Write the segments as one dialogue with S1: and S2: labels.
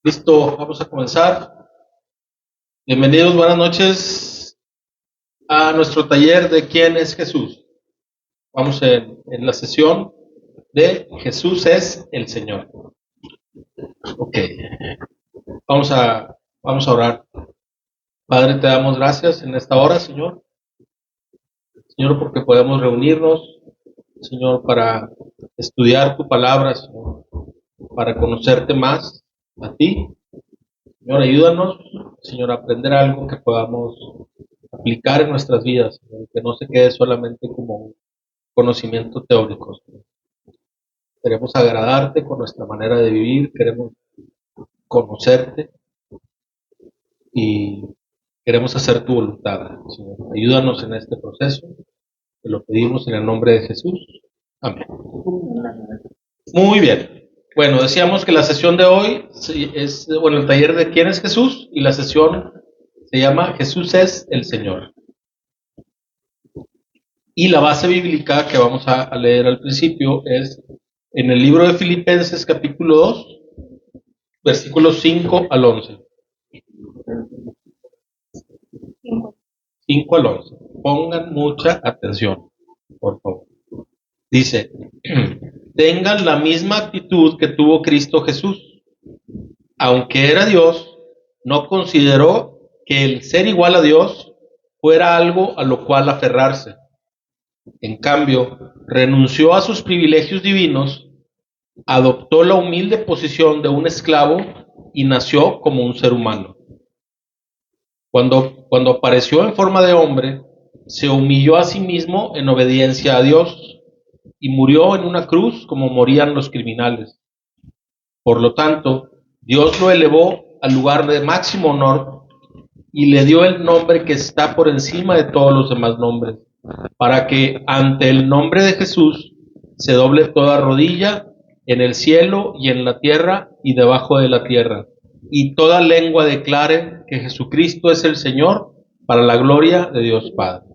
S1: Listo, vamos a comenzar. Bienvenidos, buenas noches a nuestro taller de ¿Quién es Jesús? Vamos en la sesión de Jesús es el Señor. Ok, vamos a orar. Padre, te damos gracias en esta hora, Señor. Señor, porque podemos reunirnos, Señor, para estudiar tu palabra, Señor, para conocerte más a ti. Señor, ayúdanos, Señor, a aprender algo que podamos aplicar en nuestras vidas, Señor, que no se quede solamente como un conocimiento teórico, Señor. Queremos agradarte con nuestra manera de vivir, queremos conocerte y queremos hacer tu voluntad, Señor. Ayúdanos en este proceso, te lo pedimos en el nombre de Jesús. Amén. Muy bien. Bueno, decíamos que la sesión de hoy es, el taller de ¿Quién es Jesús? Y la sesión se llama Jesús es el Señor. Y la base bíblica que vamos a leer al principio es en el libro de Filipenses capítulo 2, versículos 5 al 11. 5 al 11. Pongan mucha atención, por favor. Dice, tengan la misma actitud que tuvo Cristo Jesús. Aunque era Dios, no consideró que el ser igual a Dios fuera algo a lo cual aferrarse. En cambio, renunció a sus privilegios divinos, adoptó la humilde posición de un esclavo y nació como un ser humano. Cuando apareció en forma de hombre, se humilló a sí mismo en obediencia a Dios y murió en una cruz como morían los criminales. Por lo tanto, Dios lo elevó al lugar de máximo honor y le dio el nombre que está por encima de todos los demás nombres, para que ante el nombre de Jesús se doble toda rodilla en el cielo y en la tierra y debajo de la tierra, y toda lengua declare que Jesucristo es el Señor, para la gloria de Dios Padre.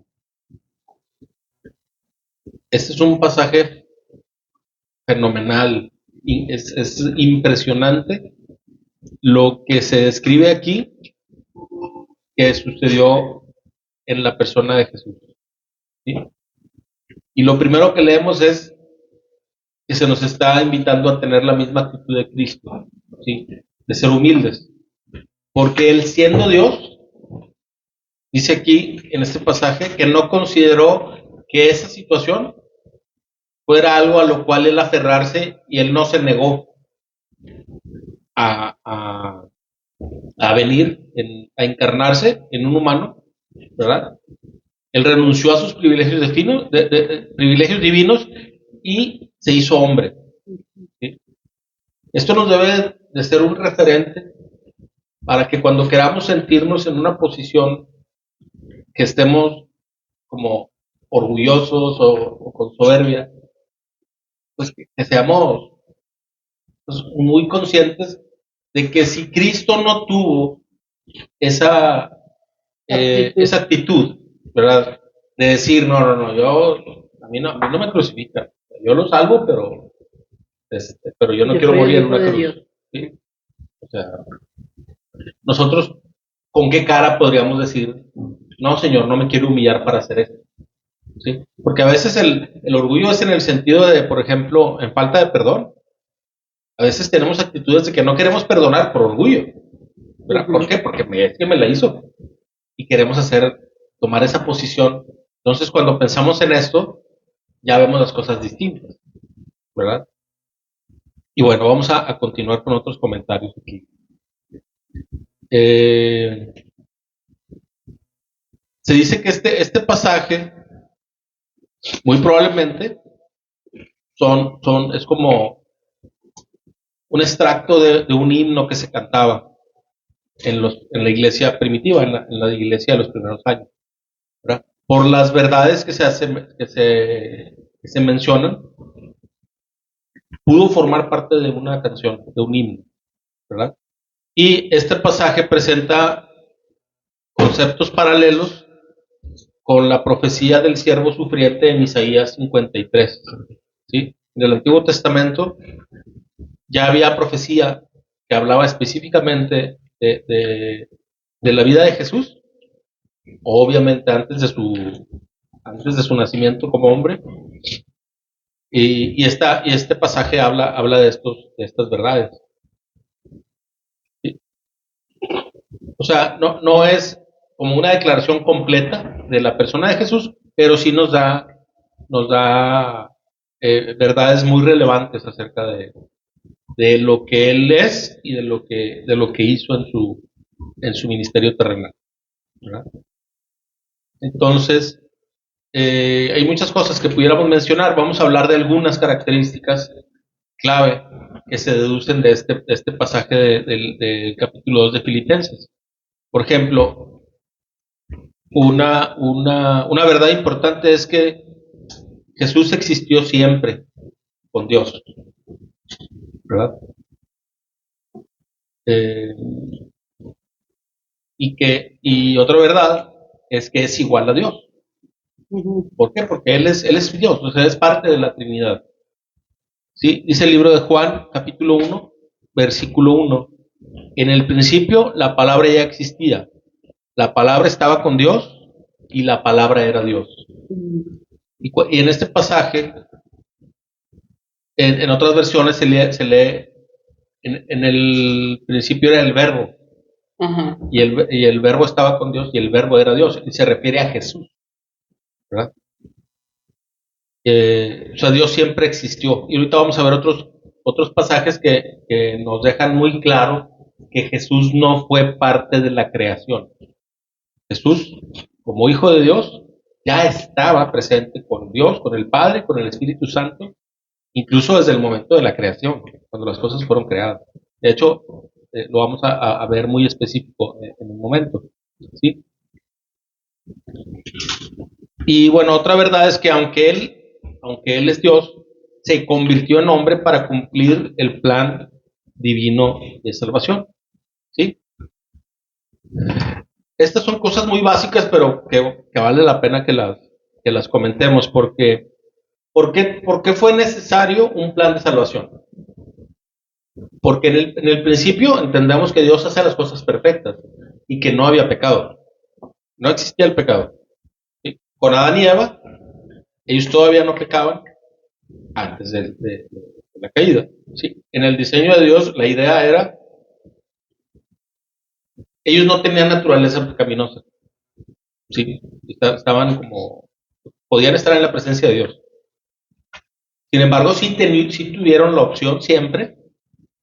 S1: Este es un pasaje fenomenal, es impresionante lo que se describe aquí que sucedió en la persona de Jesús, ¿sí? Y lo primero que leemos es que se nos está invitando a tener la misma actitud de Cristo, ¿sí? De ser humildes. Porque Él, siendo Dios, dice aquí en este pasaje que no consideró que esa situación fuera algo a lo cual Él aferrarse, y Él no se negó a venir, a encarnarse en un humano, ¿verdad? Él renunció a sus privilegios privilegios divinos y se hizo hombre, ¿sí? Esto nos debe de ser un referente para que cuando queramos sentirnos en una posición que estemos como orgullosos o con soberbia, pues que seamos pues, muy conscientes de que si Cristo no tuvo esa actitud, ¿verdad? De decir, no, a mí no me crucifican, yo lo salvo, pero yo no quiero morir en una cruz, ¿sí? O sea, nosotros, ¿con qué cara podríamos decir, no, Señor, no me quiero humillar para hacer esto? ¿Sí? Porque a veces el orgullo es en el sentido de, por ejemplo, en falta de perdón. A veces tenemos actitudes de que no queremos perdonar por orgullo, ¿verdad? ¿Por qué? Porque es que me la hizo y queremos tomar esa posición. Entonces, cuando pensamos en esto, ya vemos las cosas distintas, ¿verdad? Y bueno, vamos a continuar con otros comentarios aquí. Se dice que este pasaje, muy probablemente, es como un extracto de un himno que se cantaba en la iglesia primitiva, en la iglesia de los primeros años, ¿verdad? Por las verdades que se mencionan, pudo formar parte de una canción, de un himno, ¿verdad? Y este pasaje presenta conceptos paralelos con la profecía del siervo sufriente en Isaías 53, ¿sí? En el Antiguo Testamento ya había profecía que hablaba específicamente de la vida de Jesús, obviamente antes de su nacimiento como hombre, y este pasaje habla de estas verdades. ¿Sí? O sea, no es como una declaración completa de la persona de Jesús, pero sí nos da verdades muy relevantes acerca de lo que él es y de lo que hizo en su ministerio terrenal, ¿verdad? Entonces, hay muchas cosas que pudiéramos mencionar. Vamos a hablar de algunas características clave que se deducen de este pasaje del capítulo 2 de Filipenses. Por ejemplo, una verdad importante es que Jesús existió siempre con Dios, ¿verdad? Eh, y otra verdad es que es igual a Dios. ¿Por qué? Porque Él es Dios, o sea, es parte de la Trinidad. ¿Sí? Dice el libro de Juan, capítulo 1, versículo 1. En el principio la palabra ya existía. La palabra estaba con Dios y la palabra era Dios. Y en este pasaje, en otras versiones se lee en el principio era el verbo. Ajá. Y el verbo estaba con Dios y el verbo era Dios. Y se refiere a Jesús, ¿verdad? O sea, Dios siempre existió. Y ahorita vamos a ver otros pasajes que nos dejan muy claro que Jesús no fue parte de la creación. Jesús, como hijo de Dios, ya estaba presente con Dios, con el Padre, con el Espíritu Santo, incluso desde el momento de la creación, cuando las cosas fueron creadas. De hecho, lo vamos a ver muy específico en un momento, ¿sí? Y bueno, otra verdad es que aunque él es Dios, se convirtió en hombre para cumplir el plan divino de salvación, ¿sí? Estas son cosas muy básicas, pero que vale la pena que las comentemos, porque ¿por qué fue necesario un plan de salvación? Porque en el principio entendemos que Dios hace las cosas perfectas y que no había pecado. No existía el pecado. ¿Sí? Con Adán y Eva, ellos todavía no pecaban antes de la caída. ¿Sí? En el diseño de Dios, la idea era, ellos no tenían naturaleza pecaminosa. ¿Sí? Estaban como, podían estar en la presencia de Dios. Sin embargo, sí tuvieron la opción siempre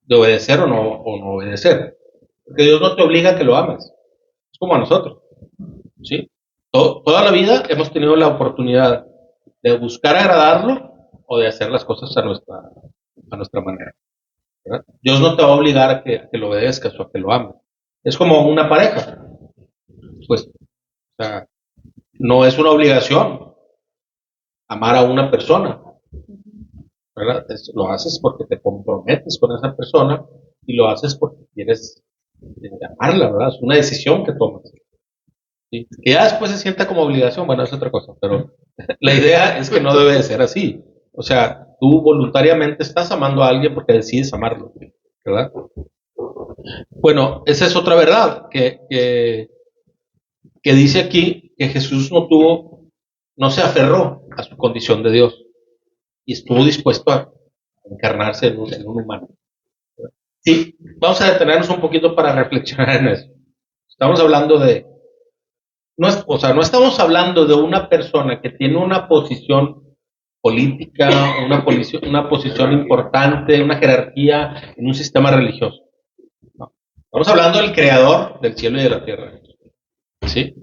S1: de obedecer o no obedecer. Porque Dios no te obliga a que lo ames. Es como a nosotros. ¿Sí? Toda la vida hemos tenido la oportunidad de buscar agradarlo o de hacer las cosas a nuestra manera, ¿verdad? Dios no te va a obligar a que lo obedezcas o a que lo ames. Es como una pareja. Pues, o sea, no es una obligación amar a una persona, ¿verdad? Lo haces porque te comprometes con esa persona y lo haces porque quieres amarla, ¿verdad? Es una decisión que tomas. ¿Sí? Que ya después se sienta como obligación, bueno, es otra cosa, pero la idea es que no debe de ser así. O sea, tú voluntariamente estás amando a alguien porque decides amarlo, ¿verdad? Bueno, esa es otra verdad que dice aquí que Jesús no se aferró a su condición de Dios y estuvo dispuesto a encarnarse en un humano. Sí, vamos a detenernos un poquito para reflexionar en eso. Estamos hablando no estamos hablando de una persona que tiene una posición política, una posición importante, una jerarquía en un sistema religioso. No. Estamos hablando del creador del cielo y de la tierra. ¿Sí?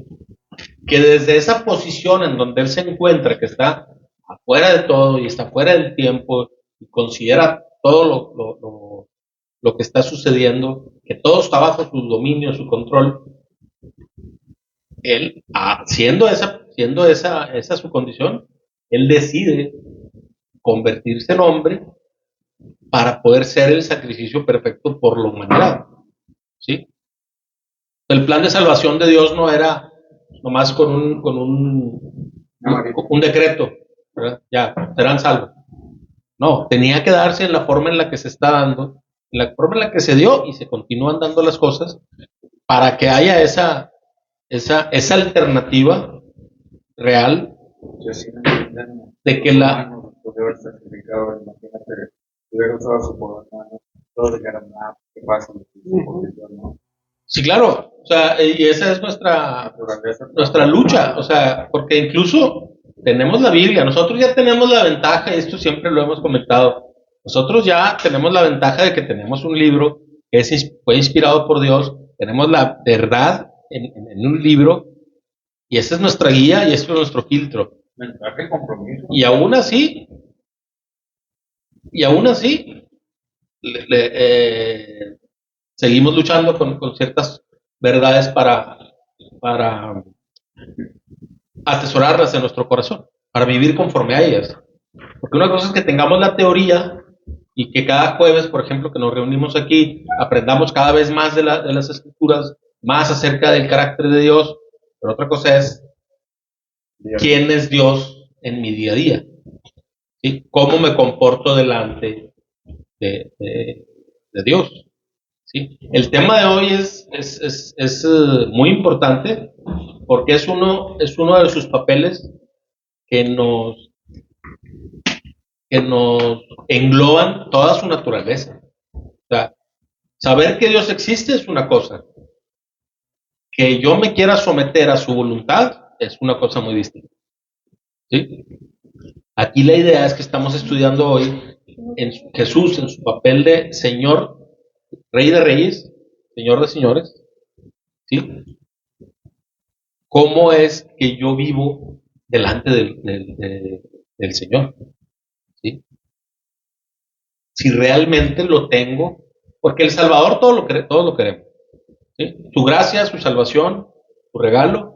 S1: Que desde esa posición en donde él se encuentra, que está afuera de todo y está fuera del tiempo y considera todo lo que está sucediendo, que todo está bajo su dominio, su control, él, siendo esa su condición, él decide convertirse en hombre para poder ser el sacrificio perfecto por la humanidad. ¿Sí? El plan de salvación de Dios no era nomás con un decreto, ¿verdad? Ya, serán salvos. No, tenía que darse en la forma en la que se está dando la forma en la que se dio y se continúan dando las cosas para que haya esa alternativa real de que la... Sí, claro, o sea, y esa es nuestra lucha, o sea, porque incluso tenemos la Biblia, nosotros ya tenemos la ventaja, y esto siempre lo hemos comentado, nosotros ya tenemos la ventaja de que tenemos un libro que fue inspirado por Dios, tenemos la verdad en un libro, y esa es nuestra guía y ese es nuestro filtro.
S2: Mensaje compromiso.
S1: Y aún así, seguimos luchando con ciertas verdades para atesorarlas en nuestro corazón, para vivir conforme a ellas. Porque una cosa es que tengamos la teoría y que cada jueves, por ejemplo, que nos reunimos aquí, aprendamos cada vez más de las escrituras, más acerca del carácter de Dios, pero otra cosa es quién es Dios en mi día a día, ¿sí? Cómo me comporto delante de Dios. ¿Sí? El tema de hoy es muy importante porque es uno de sus papeles que nos engloban toda su naturaleza. O sea, saber que Dios existe es una cosa, que yo me quiera someter a su voluntad es una cosa muy distinta. ¿Sí? Aquí la idea es que estamos estudiando hoy en Jesús en su papel de Señor, Rey de Reyes, Señor de Señores, ¿sí? ¿Cómo es que yo vivo delante del Señor? ¿Sí? Si realmente lo tengo, porque el Salvador todos lo queremos. ¿Sí? Su gracia, su salvación, su regalo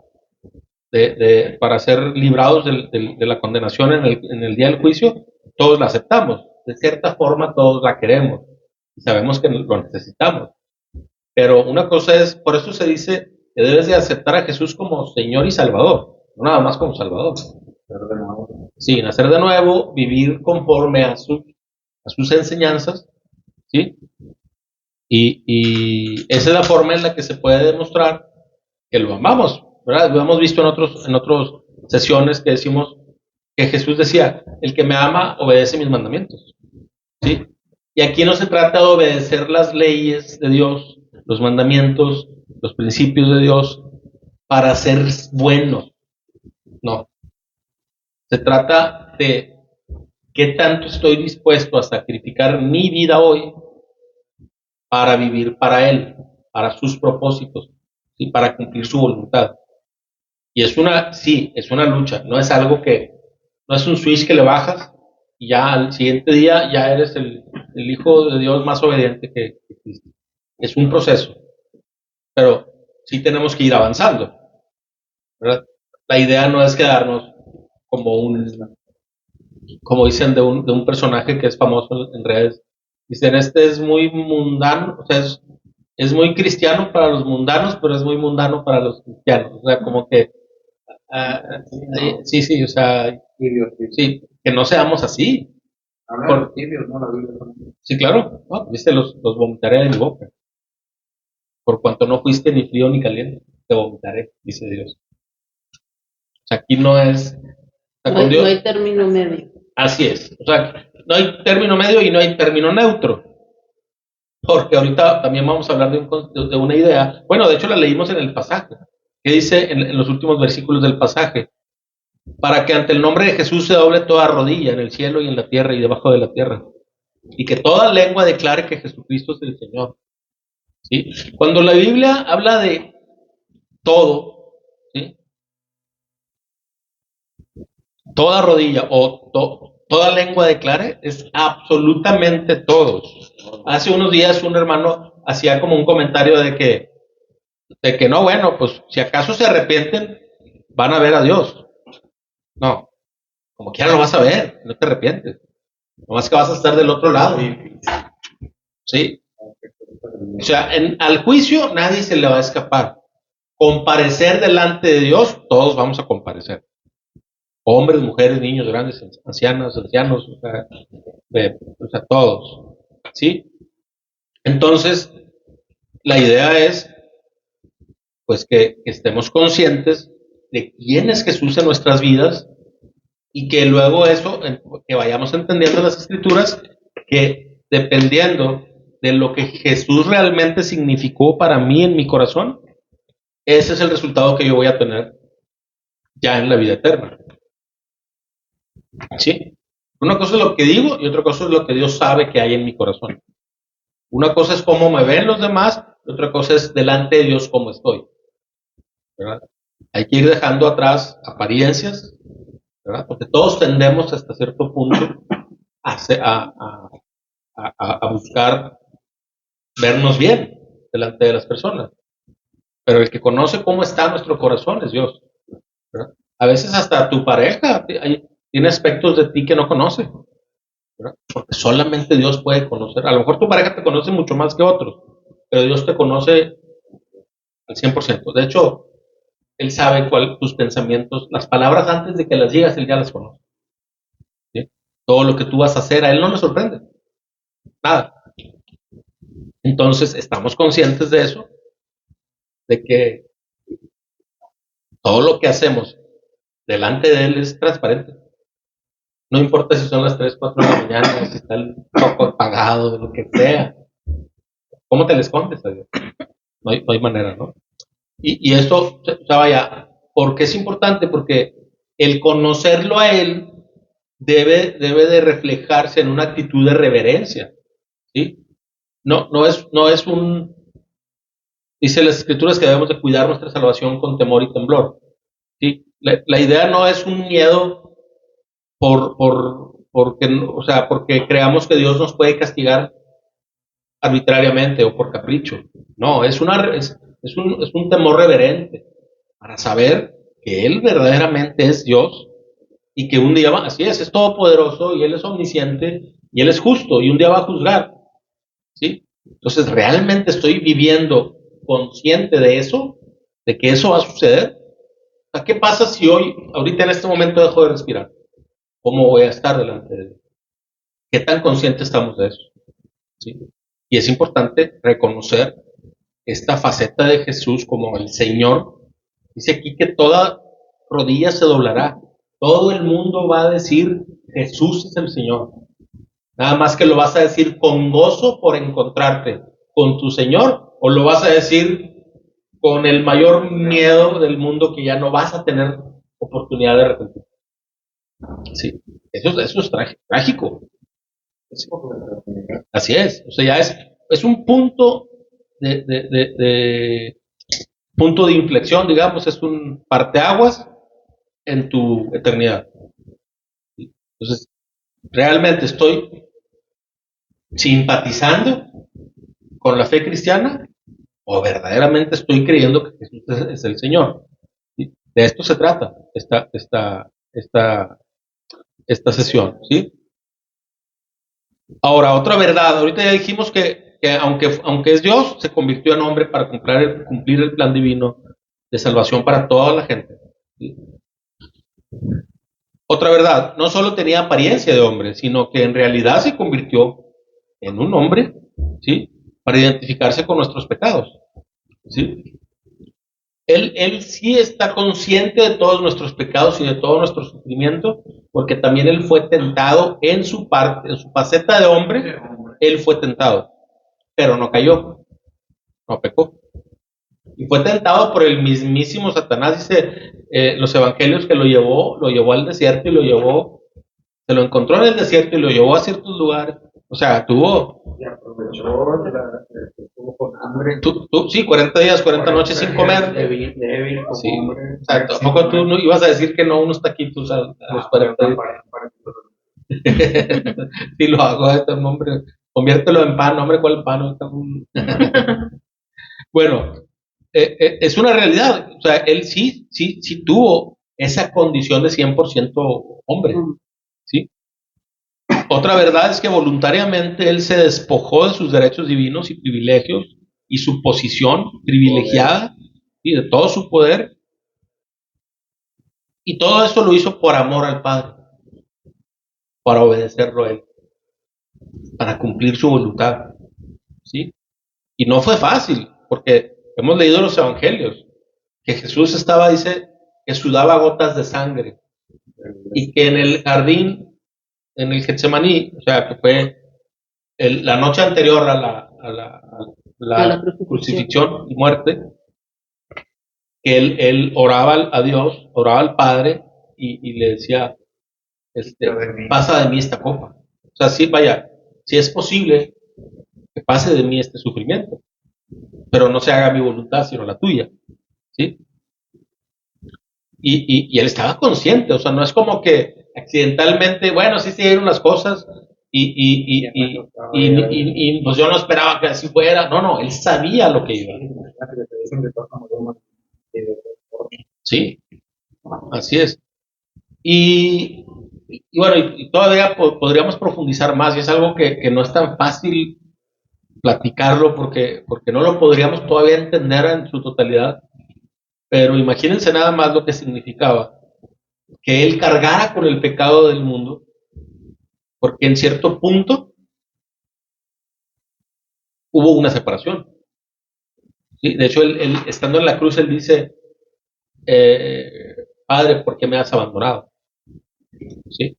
S1: para ser librados de la condenación en el día del juicio, todos la aceptamos. De cierta forma, todos la queremos y sabemos que lo necesitamos. Pero una cosa es, por eso se dice que debes de aceptar a Jesús como Señor y Salvador, no nada más como Salvador. Sí, nacer de nuevo, vivir conforme a sus enseñanzas, ¿sí? Y esa es la forma en la que se puede demostrar que lo amamos, ¿verdad? Lo hemos visto en otras sesiones que decimos que Jesús decía, el que me ama obedece mis mandamientos, ¿sí? Y aquí no se trata de obedecer las leyes de Dios, los mandamientos, los principios de Dios para ser buenos, no. Se trata de qué tanto estoy dispuesto a sacrificar mi vida hoy para vivir para Él, para sus propósitos, y para cumplir su voluntad. Y es una lucha, no es algo no es un switch que le bajas y ya al siguiente día ya eres el hijo de Dios más obediente que existe. Es un proceso, pero sí tenemos que ir avanzando, ¿verdad? La idea no es quedarnos como dicen de un personaje que es famoso en redes. Dicen, este es muy mundano, o sea, es muy cristiano para los mundanos, pero es muy mundano para los cristianos. O sea, como que, sí, o sea, sí, que no seamos así.
S2: Habla de tibios, ¿no? La Biblia.
S1: Sí, claro, ¿no? Viste, los vomitaré de mi boca. Por cuanto no fuiste ni frío ni caliente, te vomitaré, dice Dios. O sea, aquí no es...
S3: No hay término medio.
S1: Así es. O sea, no hay término medio y no hay término neutro. Porque ahorita también vamos a hablar de una idea. Bueno, de hecho la leímos en el pasaje. Que dice en los últimos versículos del pasaje? Para que ante el nombre de Jesús se doble toda rodilla en el cielo y en la tierra y debajo de la tierra. Y que toda lengua declare que Jesucristo es el Señor. ¿Sí? Cuando la Biblia habla de todo, ¿sí? Toda rodilla o toda lengua declare, es absolutamente todos. Hace unos días un hermano hacía como un comentario de que no, bueno, pues si acaso se arrepienten, van a ver a Dios. No, como quiera lo vas a ver, no te arrepientes. Nomás que vas a estar del otro lado. ¿Sí? O sea, al juicio nadie se le va a escapar. Comparecer delante de Dios, todos vamos a comparecer. Hombres, mujeres, niños, grandes, ancianos, o sea, todos. ¿Sí? Entonces, la idea es, pues, que estemos conscientes de quién es Jesús en nuestras vidas y que luego eso, que vayamos entendiendo las Escrituras, que dependiendo de lo que Jesús realmente significó para mí en mi corazón, ese es el resultado que yo voy a tener ya en la vida eterna. ¿Sí? Una cosa es lo que digo y otra cosa es lo que Dios sabe que hay en mi corazón. Una cosa es cómo me ven los demás y otra cosa es delante de Dios cómo estoy. ¿Verdad? Hay que ir dejando atrás apariencias, ¿verdad? Porque todos tendemos hasta cierto punto a buscar vernos bien delante de las personas. Pero el que conoce cómo está nuestro corazón es Dios, ¿verdad? A veces hasta tu pareja tiene aspectos de ti que no conoce, ¿verdad? Porque solamente Dios puede conocer. A lo mejor tu pareja te conoce mucho más que otros, pero Dios te conoce al 100%. De hecho, Él sabe tus pensamientos, las palabras antes de que las digas, Él ya las conoce. ¿Sí? Todo lo que tú vas a hacer, a Él no le sorprende. Nada. Entonces, estamos conscientes de eso, de que todo lo que hacemos delante de Él es transparente. No importa si son las 3, 4 de la mañana, si está el foco apagado, lo que sea. ¿Cómo te le escondes a Dios? No hay manera, ¿no? Y esto, o sea, vaya, ¿por qué es importante? Porque el conocerlo a Él debe de reflejarse en una actitud de reverencia, ¿sí? No es un... Dice las Escrituras que debemos de cuidar nuestra salvación con temor y temblor, ¿sí? La idea no es un miedo porque creamos que Dios nos puede castigar arbitrariamente o por capricho. No, es un temor reverente para saber que Él verdaderamente es Dios y que un día así es todopoderoso y Él es omnisciente y Él es justo y un día va a juzgar, ¿sí? Entonces, ¿realmente estoy viviendo consciente de eso? ¿De que eso va a suceder? O sea, ¿qué pasa si ahorita en este momento dejo de respirar? ¿Cómo voy a estar delante de Dios? ¿Qué tan conscientes estamos de eso? ¿Sí? Y es importante reconocer esta faceta de Jesús como el Señor. Dice aquí que toda rodilla se doblará. Todo el mundo va a decir, Jesús es el Señor. Nada más que lo vas a decir con gozo por encontrarte con tu Señor, o lo vas a decir con el mayor miedo del mundo que ya no vas a tener oportunidad de arrepentir. Sí, eso es trágico. Así es. O sea, ya es un punto de punto de inflexión, digamos, es un parteaguas en tu eternidad. Entonces, realmente estoy simpatizando con la fe cristiana o verdaderamente estoy creyendo que Jesús es el Señor. ¿Sí? De esto se trata esta sesión, ¿sí? Ahora, otra verdad, ahorita ya dijimos que aunque es Dios, se convirtió en hombre para cumplir el plan divino de salvación para toda la gente. ¿Sí? Otra verdad, no solo tenía apariencia de hombre, sino que en realidad se convirtió en un hombre, ¿sí? Para identificarse con nuestros pecados, ¿sí? Él sí está consciente de todos nuestros pecados y de todo nuestro sufrimiento, porque también él fue tentado en su faceta de hombre, él fue tentado, pero no cayó, no pecó. Y fue tentado por el mismísimo Satanás, dice los evangelios que lo llevó al desierto y se lo encontró en el desierto y lo llevó a ciertos lugares. O sea,
S2: y aprovechó, estuvo con hambre.
S1: Sí, 40 días, 40 noches sin comer.
S2: Débil,
S1: sí. O sea, tampoco tú no ibas a decir que no unos taquitos a los 40 días. Sí, lo hago, hombre. Conviértelo en pan, hombre, ¿cuál pan? Bueno, es una realidad. O sea, él sí tuvo esa condición de 100% hombre. ¿Sí? Otra verdad es que voluntariamente él se despojó de sus derechos divinos y privilegios y su posición privilegiada y de todo su poder. Y todo esto lo hizo por amor al Padre, para obedecerlo a él, para cumplir su voluntad. ¿Sí? Y no fue fácil, porque hemos leído los evangelios, que Jesús estaba, dice, que sudaba gotas de sangre, y que en el jardín, en el Getsemaní, o sea, que fue la noche anterior a la crucifixión y muerte, que él oraba a Dios, oraba al Padre, y le decía, pasa de mí esta copa. O sea, sí, vaya, si es posible que pase de mí este sufrimiento, pero no se haga mi voluntad, sino la tuya. ¿Sí? Y él estaba consciente, o sea, no es como que accidentalmente, bueno, sí se dieron las cosas y pues yo no esperaba que así fuera. No, él sabía lo que iba. Sí, así es. Y bueno, y todavía podríamos profundizar más, y es algo que no es tan fácil platicarlo porque no lo podríamos todavía entender en su totalidad, pero imagínense nada más lo que significaba que él cargara con el pecado del mundo, porque en cierto punto hubo una separación. ¿Sí? De hecho, él, estando en la cruz, él dice, Padre, ¿por qué me has abandonado? ¿Sí?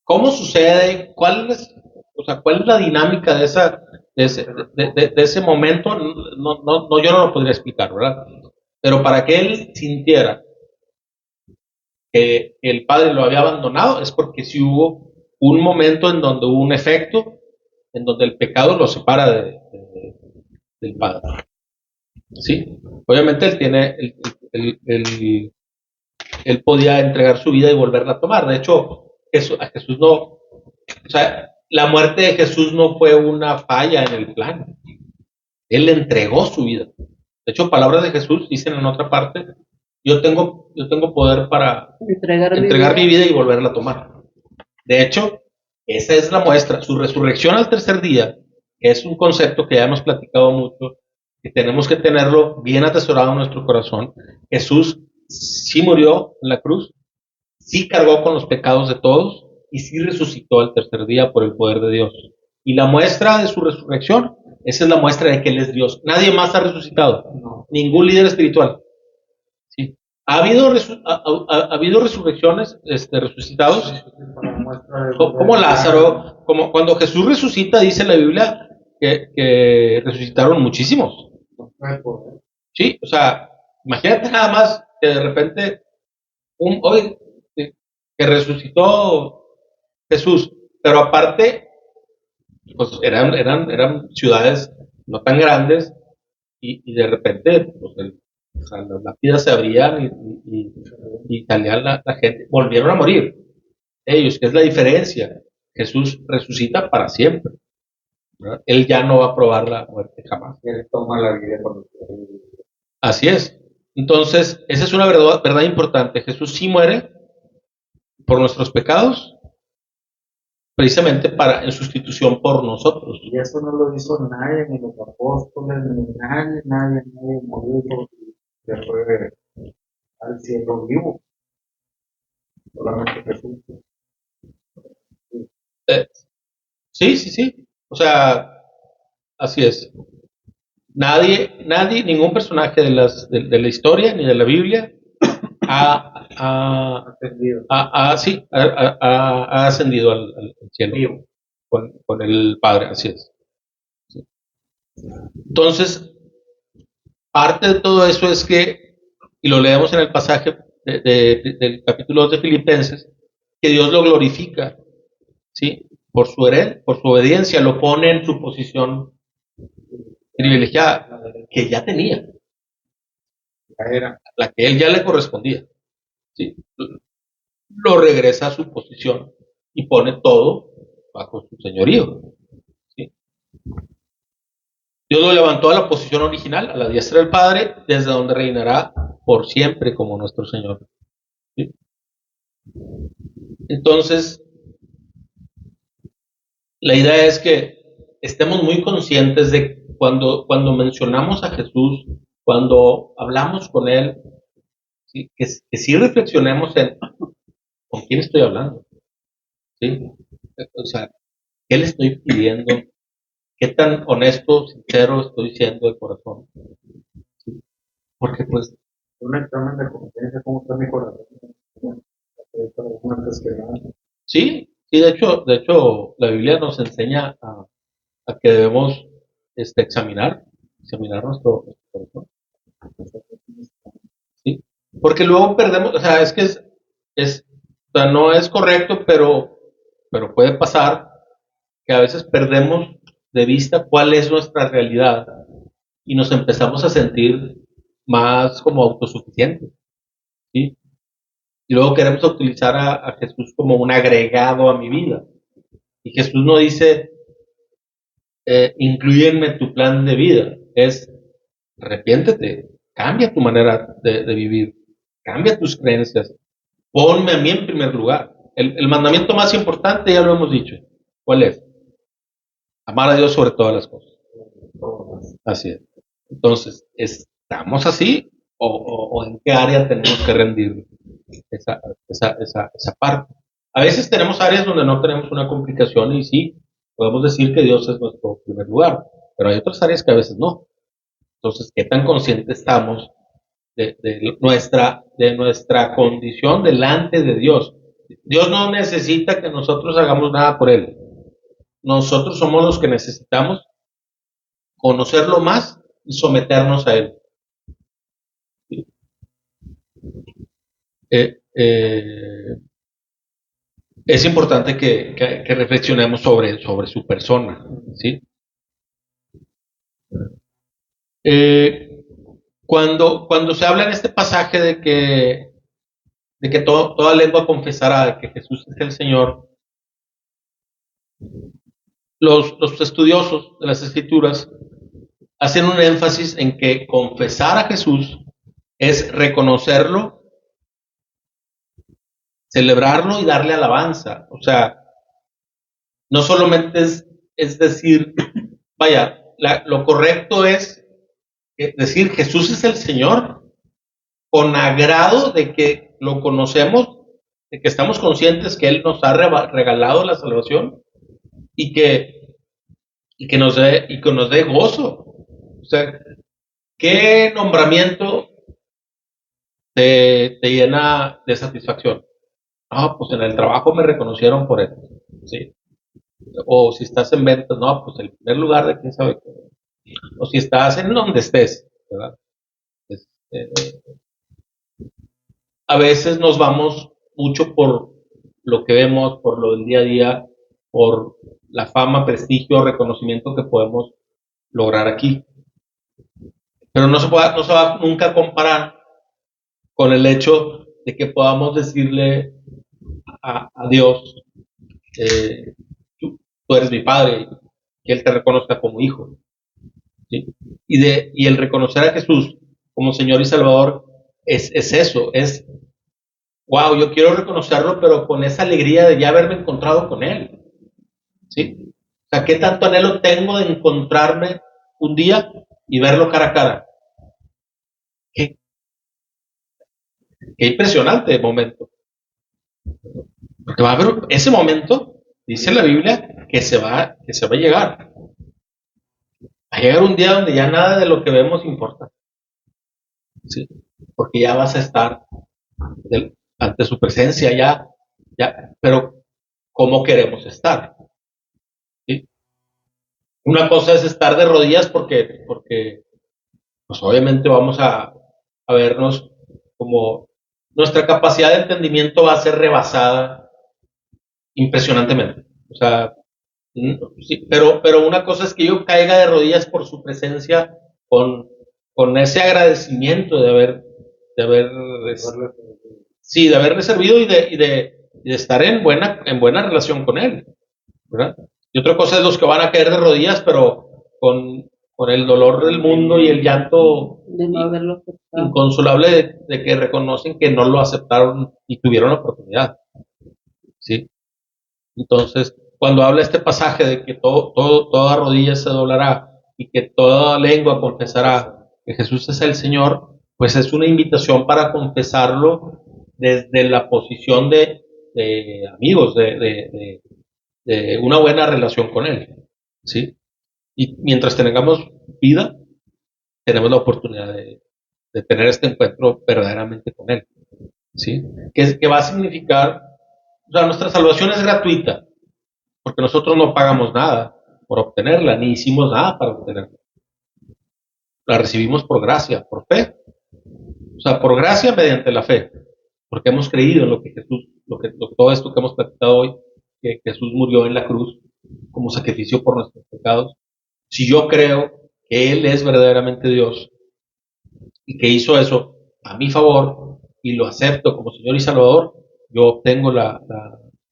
S1: ¿Cómo sucede? ¿Cuál es la dinámica de ese momento? No, yo no lo podría explicar, ¿verdad? Pero para que él sintiera que el padre lo había abandonado es porque sí hubo un momento en donde hubo un efecto, en donde el pecado lo separa del padre. ¿Sí? Obviamente él tiene, él podía entregar su vida y volverla a tomar. De hecho, a Jesús no, o sea, la muerte de Jesús no fue una falla en el plan. Él entregó su vida. De hecho, palabras de Jesús dicen en otra parte, yo tengo poder para entregar mi vida y volverla a tomar. De hecho, esa es la muestra. Su resurrección al tercer día, que es un concepto que ya hemos platicado mucho, que tenemos que tenerlo bien atesorado en nuestro corazón. Jesús sí murió en la cruz, sí cargó con los pecados de todos y sí resucitó al tercer día por el poder de Dios. Y la muestra de su resurrección, esa es la muestra de que Él es Dios. Nadie más ha resucitado, no. Ningún líder espiritual. ¿Sí? Ha habido resurrecciones, resucitados, como Lázaro, como cuando Jesús resucita, dice la Biblia que resucitaron muchísimos. Sí, o sea, imagínate nada más que de repente hoy que resucitó Jesús, pero aparte, pues eran ciudades no tan grandes y de repente, pues o sea, las vidas se abrían y salían la gente, volvieron a morir ellos, que es la diferencia. Jesús resucita para siempre, ¿verdad? Él ya no va a probar la muerte jamás. Él toma la vida cuando quiere. Así es. Entonces, esa es una verdad importante. Jesús sí muere por nuestros pecados, precisamente en sustitución por nosotros.
S2: Y eso no lo hizo nadie, ni los apóstoles, ni nadie murió que fue al cielo vivo. Solamente Jesús.
S1: Sí. O sea, así es. Nadie, ningún personaje de la historia ni de la Biblia ha ascendido al cielo con el Padre, así es. Sí. Entonces, parte de todo eso es que, y lo leemos en el pasaje del capítulo 2 de Filipenses, que Dios lo glorifica, ¿sí? Por su obediencia, lo pone en su posición privilegiada que ya tenía, la que él ya le correspondía, ¿sí? Lo regresa a su posición y pone todo bajo su señorío, ¿sí? Dios lo levantó a la posición original, a la diestra del Padre, desde donde reinará por siempre como nuestro Señor, ¿sí? Entonces, la idea es que estemos muy conscientes de cuando mencionamos a Jesús, cuando hablamos con Él, ¿sí? Que sí reflexionemos en con quién estoy hablando, ¿sí? O sea, ¿qué le estoy pidiendo? qué tan honesto, sincero estoy siendo de corazón. ¿Sí? Porque pues
S2: un examen de conciencia, cómo está mi corazón.
S1: sí, de hecho, la Biblia nos enseña a que debemos examinar nuestro corazón. ¿Sí? Porque luego perdemos, o sea, o sea, no es correcto, pero puede pasar que a veces perdemos de vista cuál es nuestra realidad y nos empezamos a sentir más como autosuficientes, ¿sí? Y luego queremos utilizar a Jesús como un agregado a mi vida. Y Jesús no dice, inclúyenme en tu plan de vida, es arrepiéntete, cambia tu manera de vivir, cambia tus creencias, ponme a mí en primer lugar. El mandamiento más importante, ya lo hemos dicho, ¿cuál es? Amar a Dios sobre todas las cosas. Así es. Entonces, ¿estamos así o en qué área tenemos que rendir esa parte? A veces tenemos áreas donde no tenemos una complicación y sí, podemos decir que Dios es nuestro primer lugar, pero hay otras áreas que a veces no. Entonces, ¿qué tan conscientes estamos de nuestra condición delante de Dios? Dios no necesita que nosotros hagamos nada por Él. Nosotros somos los que necesitamos conocerlo más y someternos a Él. Eh, eh, es importante que reflexionemos sobre su persona, ¿sí? Eh, cuando se habla en este pasaje de que toda lengua confesará que Jesús es el Señor, los estudiosos de las Escrituras hacen un énfasis en que confesar a Jesús es reconocerlo, celebrarlo y darle alabanza. O sea, no solamente es decir, vaya, lo correcto es decir Jesús es el Señor con agrado de que lo conocemos, de que estamos conscientes que Él nos ha regalado la salvación y que nos dé gozo. O sea, ¿qué nombramiento te llena de satisfacción? Ah, pues en el trabajo me reconocieron por eso, ¿sí? O si estás en ventas, no, pues el primer lugar de quién sabe qué. O si estás en donde estés, ¿verdad? Este, a veces nos vamos mucho por lo que vemos, por lo del día a día, por la fama, prestigio, reconocimiento que podemos lograr aquí. Pero no se va nunca a comparar con el hecho de que podamos decirle a Dios, tú eres mi padre, que Él te reconozca como hijo. ¿Sí? Y el reconocer a Jesús como Señor y Salvador es eso, es, wow, yo quiero reconocerlo, pero con esa alegría de ya haberme encontrado con Él. ¿Sí? O sea, ¿qué tanto anhelo tengo de encontrarme un día y verlo cara a cara? Qué, qué impresionante momento. Porque va a haber ese momento, dice la Biblia, que se va a llegar. Va a llegar un día donde ya nada de lo que vemos importa. ¿Sí? Porque ya vas a estar ante su presencia, ya, pero ¿cómo queremos estar? ¿Sí? Una cosa es estar de rodillas porque pues obviamente vamos a vernos como nuestra capacidad de entendimiento va a ser rebasada impresionantemente. O sea, sí, pero una cosa es que yo caiga de rodillas por su presencia con, con ese agradecimiento de haber, sí, de haberle servido y de estar en buena relación con él, ¿verdad? Y otra cosa es los que van a caer de rodillas, pero con el dolor del mundo y el llanto
S3: de no haberlo aceptado.
S1: inconsolable de que reconocen que no lo aceptaron y tuvieron la oportunidad, ¿sí? Entonces, cuando habla este pasaje de que toda rodilla se doblará y que toda lengua confesará que Jesús es el Señor, pues es una invitación para confesarlo desde la posición de amigos, de una buena relación con Él, ¿sí? Y mientras tengamos vida, tenemos la oportunidad de tener este encuentro verdaderamente con Él. ¿Sí? Que va a significar, o sea, nuestra salvación es gratuita, porque nosotros no pagamos nada por obtenerla, ni hicimos nada para obtenerla. La recibimos por gracia, por fe. O sea, por gracia mediante la fe, porque hemos creído en lo que Jesús, todo esto que hemos platicado hoy, que Jesús murió en la cruz como sacrificio por nuestros pecados. Si yo creo que Él es verdaderamente Dios y que hizo eso a mi favor y lo acepto como Señor y Salvador, yo obtengo la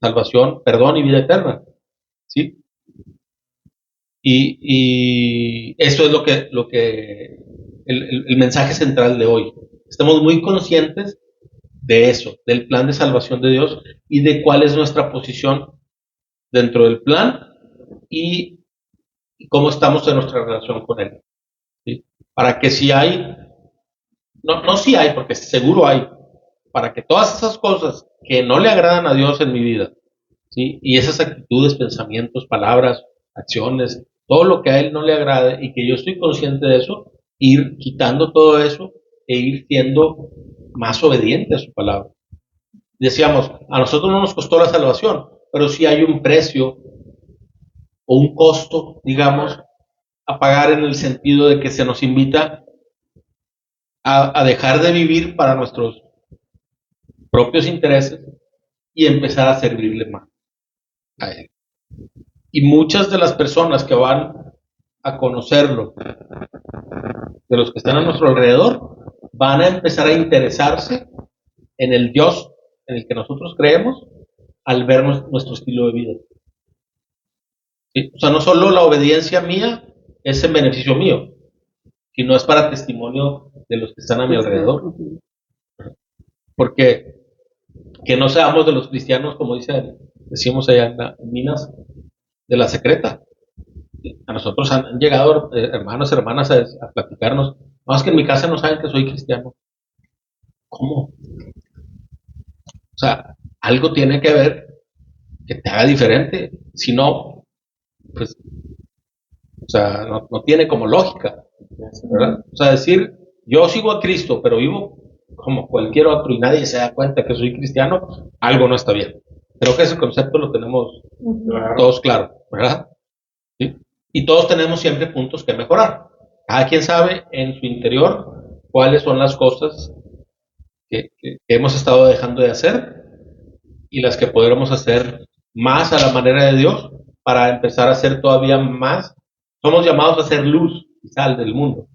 S1: salvación, perdón y vida eterna. ¿Sí? Y eso es lo que el mensaje central de hoy. Estamos muy conscientes de eso, del plan de salvación de Dios y de cuál es nuestra posición dentro del plan y cómo estamos en nuestra relación con Él. ¿Sí? Para que si hay, no si hay, porque seguro hay, para que todas esas cosas que no le agradan a Dios en mi vida, ¿sí? Y esas actitudes, pensamientos, palabras, acciones, todo lo que a Él no le agrade y que yo estoy consciente de eso, ir quitando todo eso e ir siendo más obediente a su palabra. Decíamos, a nosotros no nos costó la salvación, pero sí hay un precio o un costo, digamos, a pagar en el sentido de que se nos invita a dejar de vivir para nuestros propios intereses y empezar a servirle más a Él. Y muchas de las personas que van a conocerlo, de los que están a nuestro alrededor, van a empezar a interesarse en el Dios en el que nosotros creemos al ver nuestro estilo de vida. ¿Sí? O sea, no solo la obediencia mía es en beneficio mío, sino es para testimonio de los que están a mi alrededor. Porque que no seamos de los cristianos, como decimos allá en Minas, de la secreta. A nosotros han llegado hermanos, hermanas a platicarnos, no, es que en mi casa no saben que soy cristiano. ¿Cómo? O sea, algo tiene que ver que te haga diferente. Si no, pues, o sea, no tiene como lógica, ¿verdad? O sea, decir, yo sigo a Cristo, pero vivo como cualquier otro y nadie se da cuenta que soy cristiano, algo no está bien. Creo que ese concepto lo tenemos todos claro, ¿verdad? ¿Sí? Y todos tenemos siempre puntos que mejorar. Cada quien sabe en su interior cuáles son las cosas que hemos estado dejando de hacer y las que podremos hacer más a la manera de Dios para empezar a hacer todavía más. Somos llamados a ser luz y sal del mundo.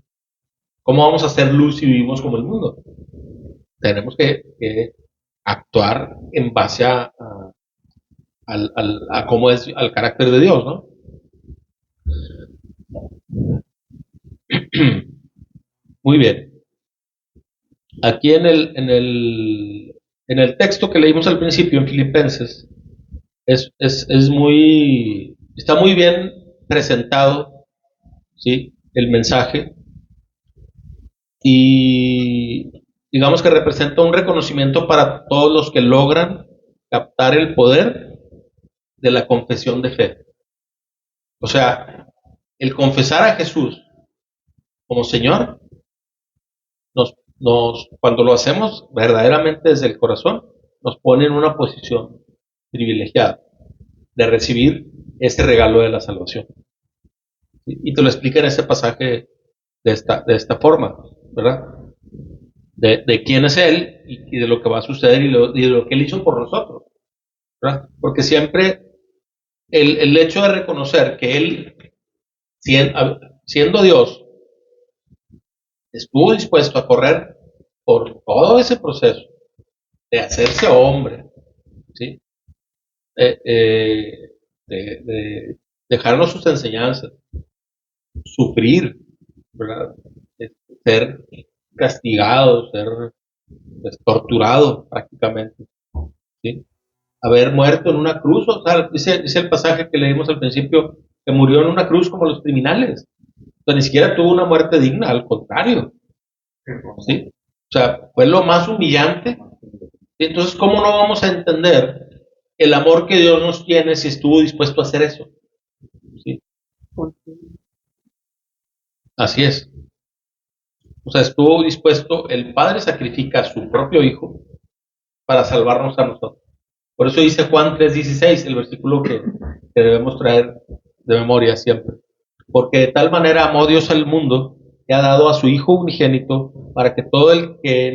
S1: ¿Cómo vamos a hacer luz si vivimos como el mundo? Tenemos que actuar en base a cómo es al carácter de Dios, ¿no? Muy bien. Aquí en el texto que leímos al principio en Filipenses, está muy bien presentado, ¿sí? El mensaje y digamos que representa un reconocimiento para todos los que logran captar el poder de la confesión de fe. O sea, el confesar a Jesús como Señor, cuando lo hacemos verdaderamente desde el corazón, nos pone en una posición privilegiada de recibir ese regalo de la salvación. Y te lo explica en ese pasaje de esta forma, ¿verdad? De quién es Él y de lo que va a suceder y de lo que Él hizo por nosotros, ¿verdad? Porque siempre el hecho de reconocer que Él, siendo Dios, estuvo dispuesto a correr por todo ese proceso de hacerse hombre, ¿sí? De dejarnos sus enseñanzas, sufrir, ¿verdad? Ser castigado, ser pues, torturado prácticamente, ¿sí? Haber muerto en una cruz, o sea, dice el pasaje que leímos al principio, que murió en una cruz como los criminales. O sea, ni siquiera tuvo una muerte digna, al contrario, ¿sí? O sea, fue lo más humillante. Entonces, ¿cómo no vamos a entender el amor que Dios nos tiene si estuvo dispuesto a hacer eso? ¿Sí? Así es. O sea, estuvo dispuesto, el Padre sacrifica a su propio Hijo para salvarnos a nosotros. Por eso dice Juan 3:16, el versículo que debemos traer de memoria siempre. Porque de tal manera amó Dios al mundo que ha dado a su Hijo unigénito para que todo aquel que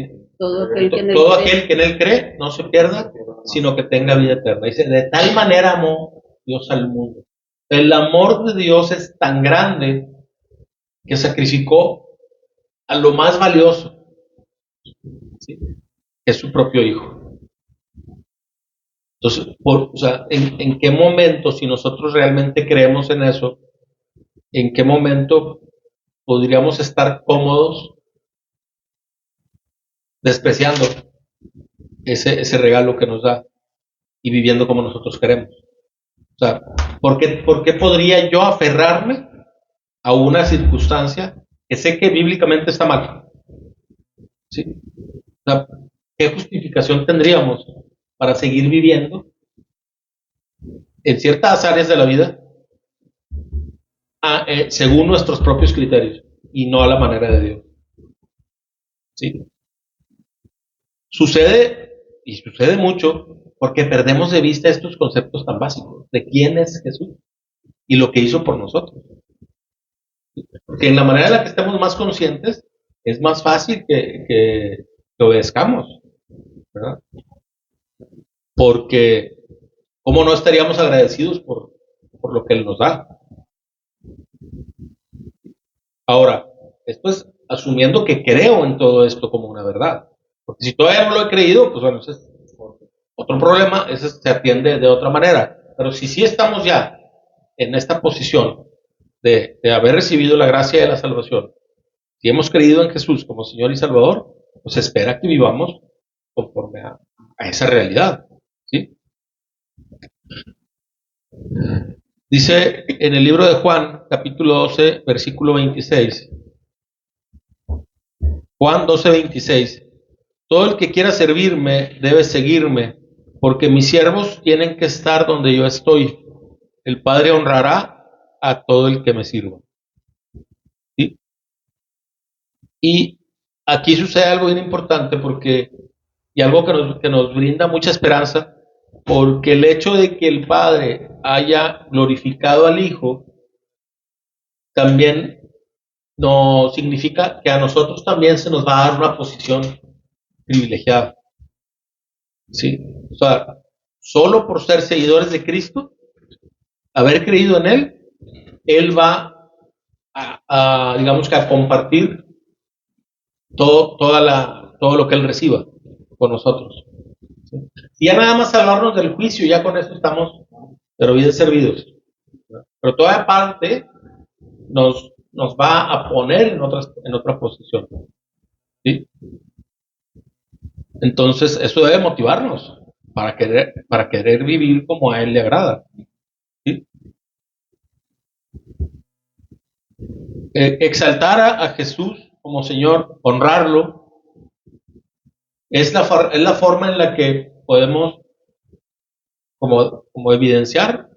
S1: en él cree no se pierda, sino que tenga vida eterna. Dice, de tal manera amó Dios al mundo. El amor de Dios es tan grande que sacrificó a lo más valioso, ¿sí? Que es su propio Hijo. Entonces, o sea, ¿en qué momento, si nosotros realmente creemos en eso, en qué momento podríamos estar cómodos despreciando ese regalo que nos da y viviendo como nosotros queremos? O sea, ¿por qué podría yo aferrarme a una circunstancia que sé que bíblicamente está mal? ¿Sí? O sea, ¿qué justificación tendríamos para seguir viviendo en ciertas áreas de la vida según nuestros propios criterios y no a la manera de Dios? ¿Sí? Sucede, y sucede mucho, porque perdemos de vista estos conceptos tan básicos de quién es Jesús y lo que hizo por nosotros. Porque en la manera en la que estemos más conscientes, es más fácil que obedezcamos, ¿verdad? Porque, ¿cómo no estaríamos agradecidos por lo que Él nos da? Ahora, esto es asumiendo que creo en todo esto como una verdad. Porque si todavía no lo he creído, pues bueno, ese es otro problema, ese se atiende de otra manera. Pero si sí estamos ya en esta posición de haber recibido la gracia de la salvación, si hemos creído en Jesús como Señor y Salvador, pues espera que vivamos conforme a esa realidad, ¿sí? Dice en el libro de Juan, capítulo 12, versículo 26. Juan 12, 26. Todo el que quiera servirme debe seguirme, porque mis siervos tienen que estar donde yo estoy. El Padre honrará a todo el que me sirva. ¿Sí? Y aquí sucede algo bien importante y algo que nos brinda mucha esperanza, porque el hecho de que el Padre haya glorificado al Hijo también no significa que a nosotros también se nos va a dar una posición privilegiada. ¿Sí? O sea, solo por ser seguidores de Cristo, haber creído en Él va digamos que a compartir todo lo que Él reciba con nosotros. ¿Sí? Y ya nada más hablarnos del juicio, ya con eso estamos, pero bien servidos. Pero toda parte nos va a poner en otra posición. ¿Sí? Entonces, eso debe motivarnos para querer vivir como a Él le agrada. ¿Sí? Exaltar a Jesús como Señor, honrarlo, es la forma en la que podemos como evidenciar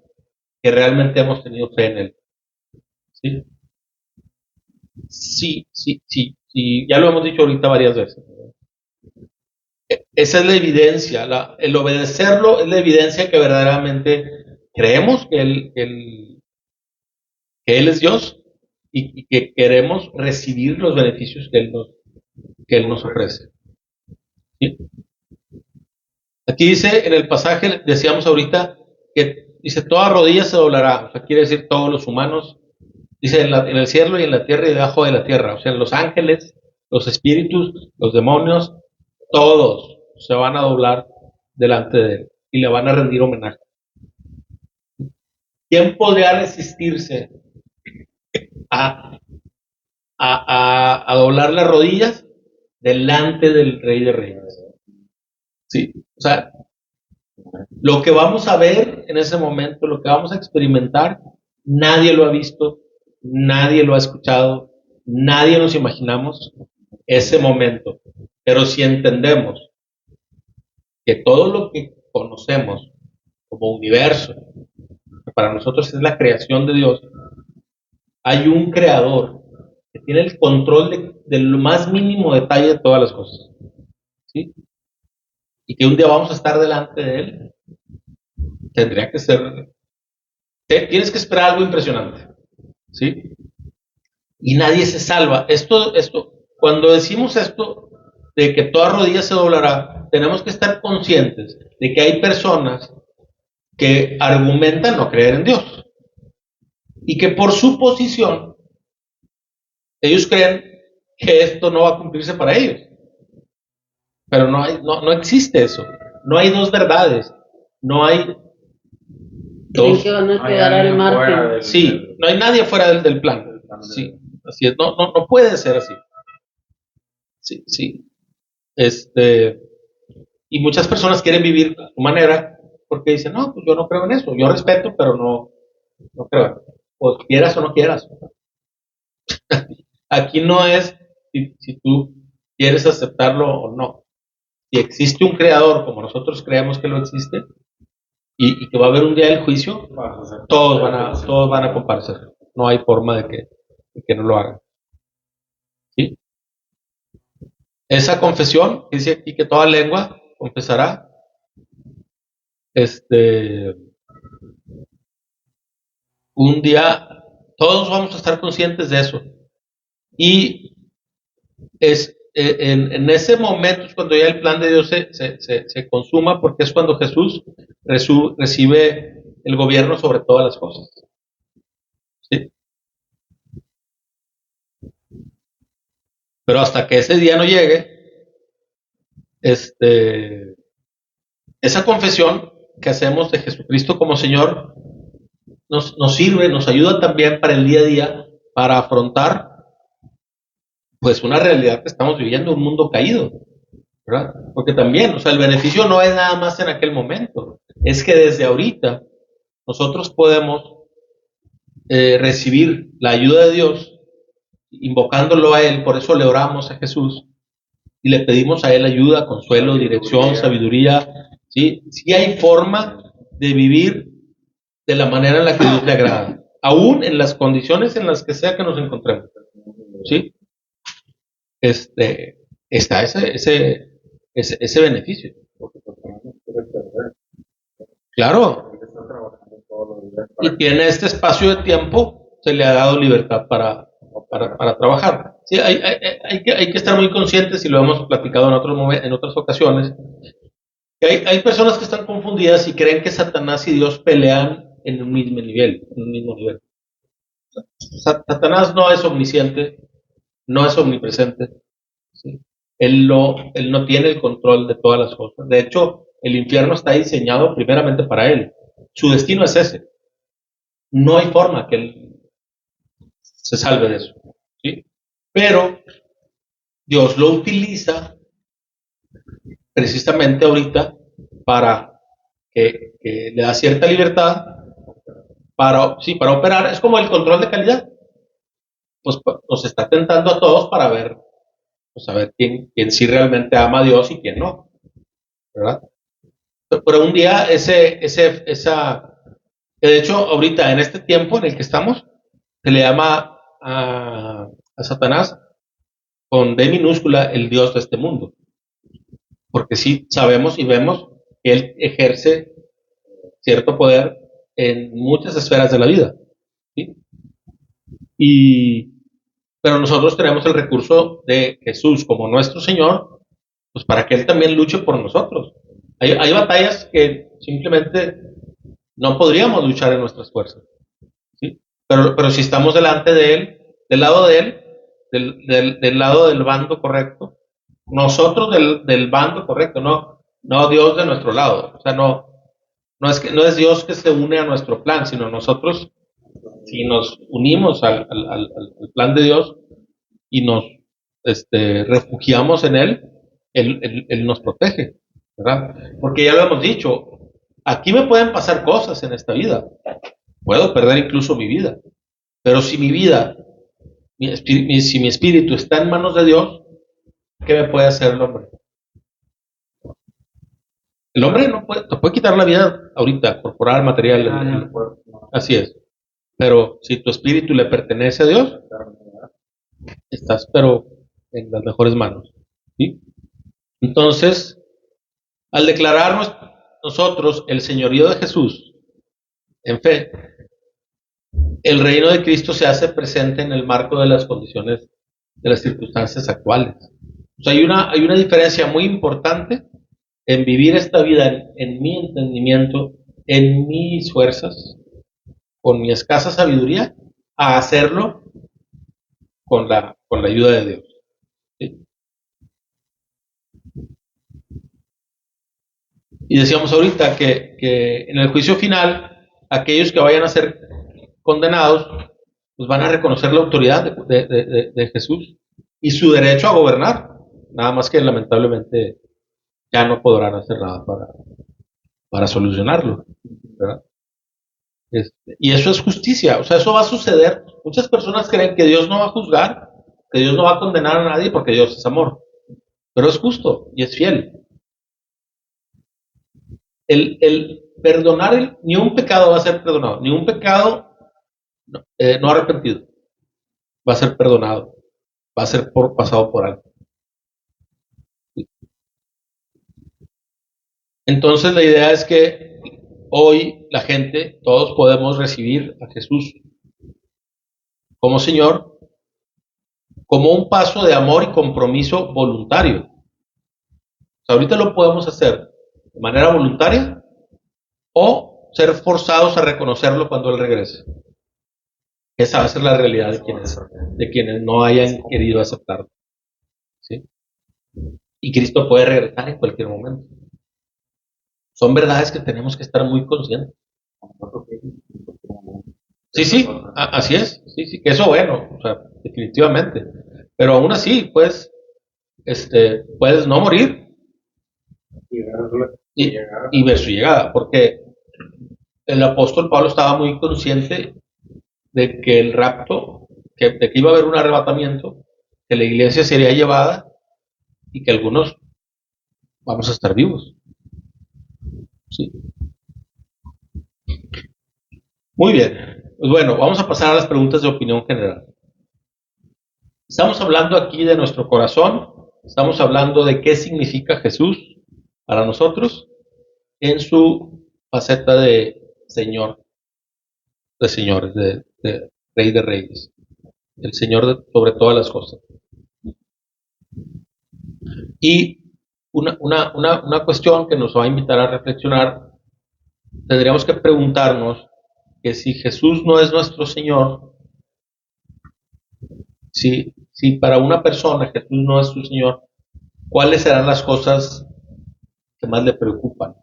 S1: que realmente hemos tenido fe en Él. ¿Sí? Sí, ya lo hemos dicho ahorita varias veces. Esa es la evidencia, el obedecerlo es la evidencia que verdaderamente creemos que Él es Dios y que queremos recibir los beneficios que Él nos ofrece. ¿Sí? Aquí dice en el pasaje, decíamos ahorita, que dice, toda rodilla se doblará, o sea, quiere decir todos los humanos, dice en el cielo y en la tierra y debajo de la tierra, o sea, los ángeles, los espíritus, los demonios, todos se van a doblar delante de Él y le van a rendir homenaje. ¿Quién podría resistirse a doblar las rodillas delante del Rey de Reyes? Sí, o sea, lo que vamos a ver en ese momento, lo que vamos a experimentar, nadie lo ha visto, nadie lo ha escuchado, nadie nos imaginamos ese momento. Pero si entendemos que todo lo que conocemos como universo, que para nosotros es la creación de Dios, hay un creador que tiene el control del más mínimo detalle de todas las cosas, ¿sí? Y que un día vamos a estar delante de Él, tendría que ser, tienes que esperar algo impresionante, ¿sí? Y nadie se salva. Cuando decimos esto, de que toda rodilla se doblará, tenemos que estar conscientes de que hay personas que argumentan no creer en Dios y que por su posición ellos creen que esto no va a cumplirse para ellos, pero no existe eso, no hay dos verdades, no hay dos.
S3: Que van a quedar al margen.
S1: Sí, no hay nadie fuera del plan. Sí, así es, no puede ser así. Sí. Y muchas personas quieren vivir a su manera porque dicen, no, pues yo no creo en eso, yo respeto, pero no creo. Pues quieras o no quieras. Aquí no es si tú quieres aceptarlo o no. Si existe un creador como nosotros creemos que lo existe y que va a haber un día del juicio, todos van a comparecer. No hay forma de que no lo hagan. ¿Sí? Esa confesión dice aquí que toda lengua confesará. Un día todos vamos a estar conscientes de eso. Y en ese momento es cuando ya el plan de Dios se consuma, porque es cuando Jesús recibe el gobierno sobre todas las cosas. ¿Sí? Pero hasta que ese día no llegue, esa confesión que hacemos de Jesucristo como Señor nos sirve, nos ayuda también para el día a día, para afrontar pues una realidad que estamos viviendo, un mundo caído, ¿verdad? Porque también, o sea, el beneficio no es nada más en aquel momento, es que desde ahorita nosotros podemos recibir la ayuda de Dios, invocándolo a Él, por eso le oramos a Jesús y le pedimos a Él ayuda, consuelo, dirección, sabiduría, ¿sí? Sí hay forma de vivir de la manera en la que Dios le agrada, aún en las condiciones en las que sea que nos encontremos, ¿sí? Está ese beneficio. Claro. Y tiene este espacio de tiempo, se le ha dado libertad para trabajar. Sí, hay que estar muy conscientes, y lo hemos platicado en otras ocasiones, que hay personas que están confundidas y creen que Satanás y Dios pelean en un mismo nivel. Satanás no es omnisciente, no es omnipresente. ¿Sí? Él no tiene el control de todas las cosas. De hecho, el infierno está diseñado primeramente para él. Su destino es ese. No hay forma que él se salve de eso. ¿Sí? Pero Dios lo utiliza precisamente ahorita para que le da cierta libertad para operar. Es como el control de calidad. Pues nos está tentando a todos para ver, pues, a ver quién sí realmente ama a Dios y quién no, ¿verdad? Pero un día que de hecho ahorita en este tiempo en el que estamos, se le llama a Satanás con D minúscula el Dios de este mundo, porque sí sabemos y vemos que él ejerce cierto poder en muchas esferas de la vida, ¿sí? Pero nosotros tenemos el recurso de Jesús como nuestro Señor, pues para que Él también luche por nosotros. Hay batallas que simplemente no podríamos luchar en nuestras fuerzas, ¿sí? Pero si estamos delante de Él, del lado de Él, del lado del bando correcto, nosotros del bando correcto, no Dios de nuestro lado. O sea, no es Dios que se une a nuestro plan, sino nosotros, si nos unimos al plan de Dios y nos refugiamos en Él nos protege, ¿verdad? Porque ya lo hemos dicho, aquí me pueden pasar cosas en esta vida, puedo perder incluso mi vida, pero si mi vida, si mi espíritu está en manos de Dios, ¿qué me puede hacer el hombre? El hombre te puede quitar la vida ahorita, corporal, material, así es. Pero si tu espíritu le pertenece a Dios, estás pero en las mejores manos, ¿sí? Entonces, al declararnos nosotros el señorío de Jesús en fe, el reino de Cristo se hace presente en el marco de las condiciones, de las circunstancias actuales. O sea, hay una diferencia muy importante en vivir esta vida en mi entendimiento, en mis fuerzas, con mi escasa sabiduría, a hacerlo con la ayuda de Dios. ¿Sí? Y decíamos ahorita que en el juicio final, aquellos que vayan a ser condenados, pues van a reconocer la autoridad de Jesús y su derecho a gobernar. Nada más que lamentablemente ya no podrán hacer nada para solucionarlo, ¿verdad? Y eso es justicia, o sea, eso va a suceder. Muchas personas creen que Dios no va a juzgar, que Dios no va a condenar a nadie porque Dios es amor, pero es justo y es fiel. El perdonar, ni un pecado va a ser perdonado, ni un pecado no arrepentido va a ser perdonado, va a ser pasado por alto. Entonces la idea es que hoy la gente, todos podemos recibir a Jesús como Señor, como un paso de amor y compromiso voluntario. O sea, ahorita lo podemos hacer de manera voluntaria o ser forzados a reconocerlo cuando Él regrese. Esa va a ser la realidad de quienes no hayan querido aceptarlo. ¿Sí? Y Cristo puede regresar en cualquier momento. Son verdades que tenemos que estar muy conscientes. Sí, sí, así es. Sí, sí, que eso bueno, o sea, definitivamente. Pero aún así, pues, puedes no morir y ver su llegada, porque el apóstol Pablo estaba muy consciente de que el rapto, de que iba a haber un arrebatamiento, que la iglesia sería llevada y que algunos vamos a estar vivos. ¿Sí? Muy bien. Pues bueno, vamos a pasar a las preguntas de opinión general. Estamos hablando aquí de nuestro corazón, estamos hablando de qué significa Jesús para nosotros en su faceta de Señor, de señores, de Rey de Reyes, el Señor sobre todas las cosas. Y una cuestión que nos va a invitar a reflexionar, tendríamos que preguntarnos que si Jesús no es nuestro Señor, si para una persona Jesús no es su Señor, ¿cuáles serán las cosas que más le preocupan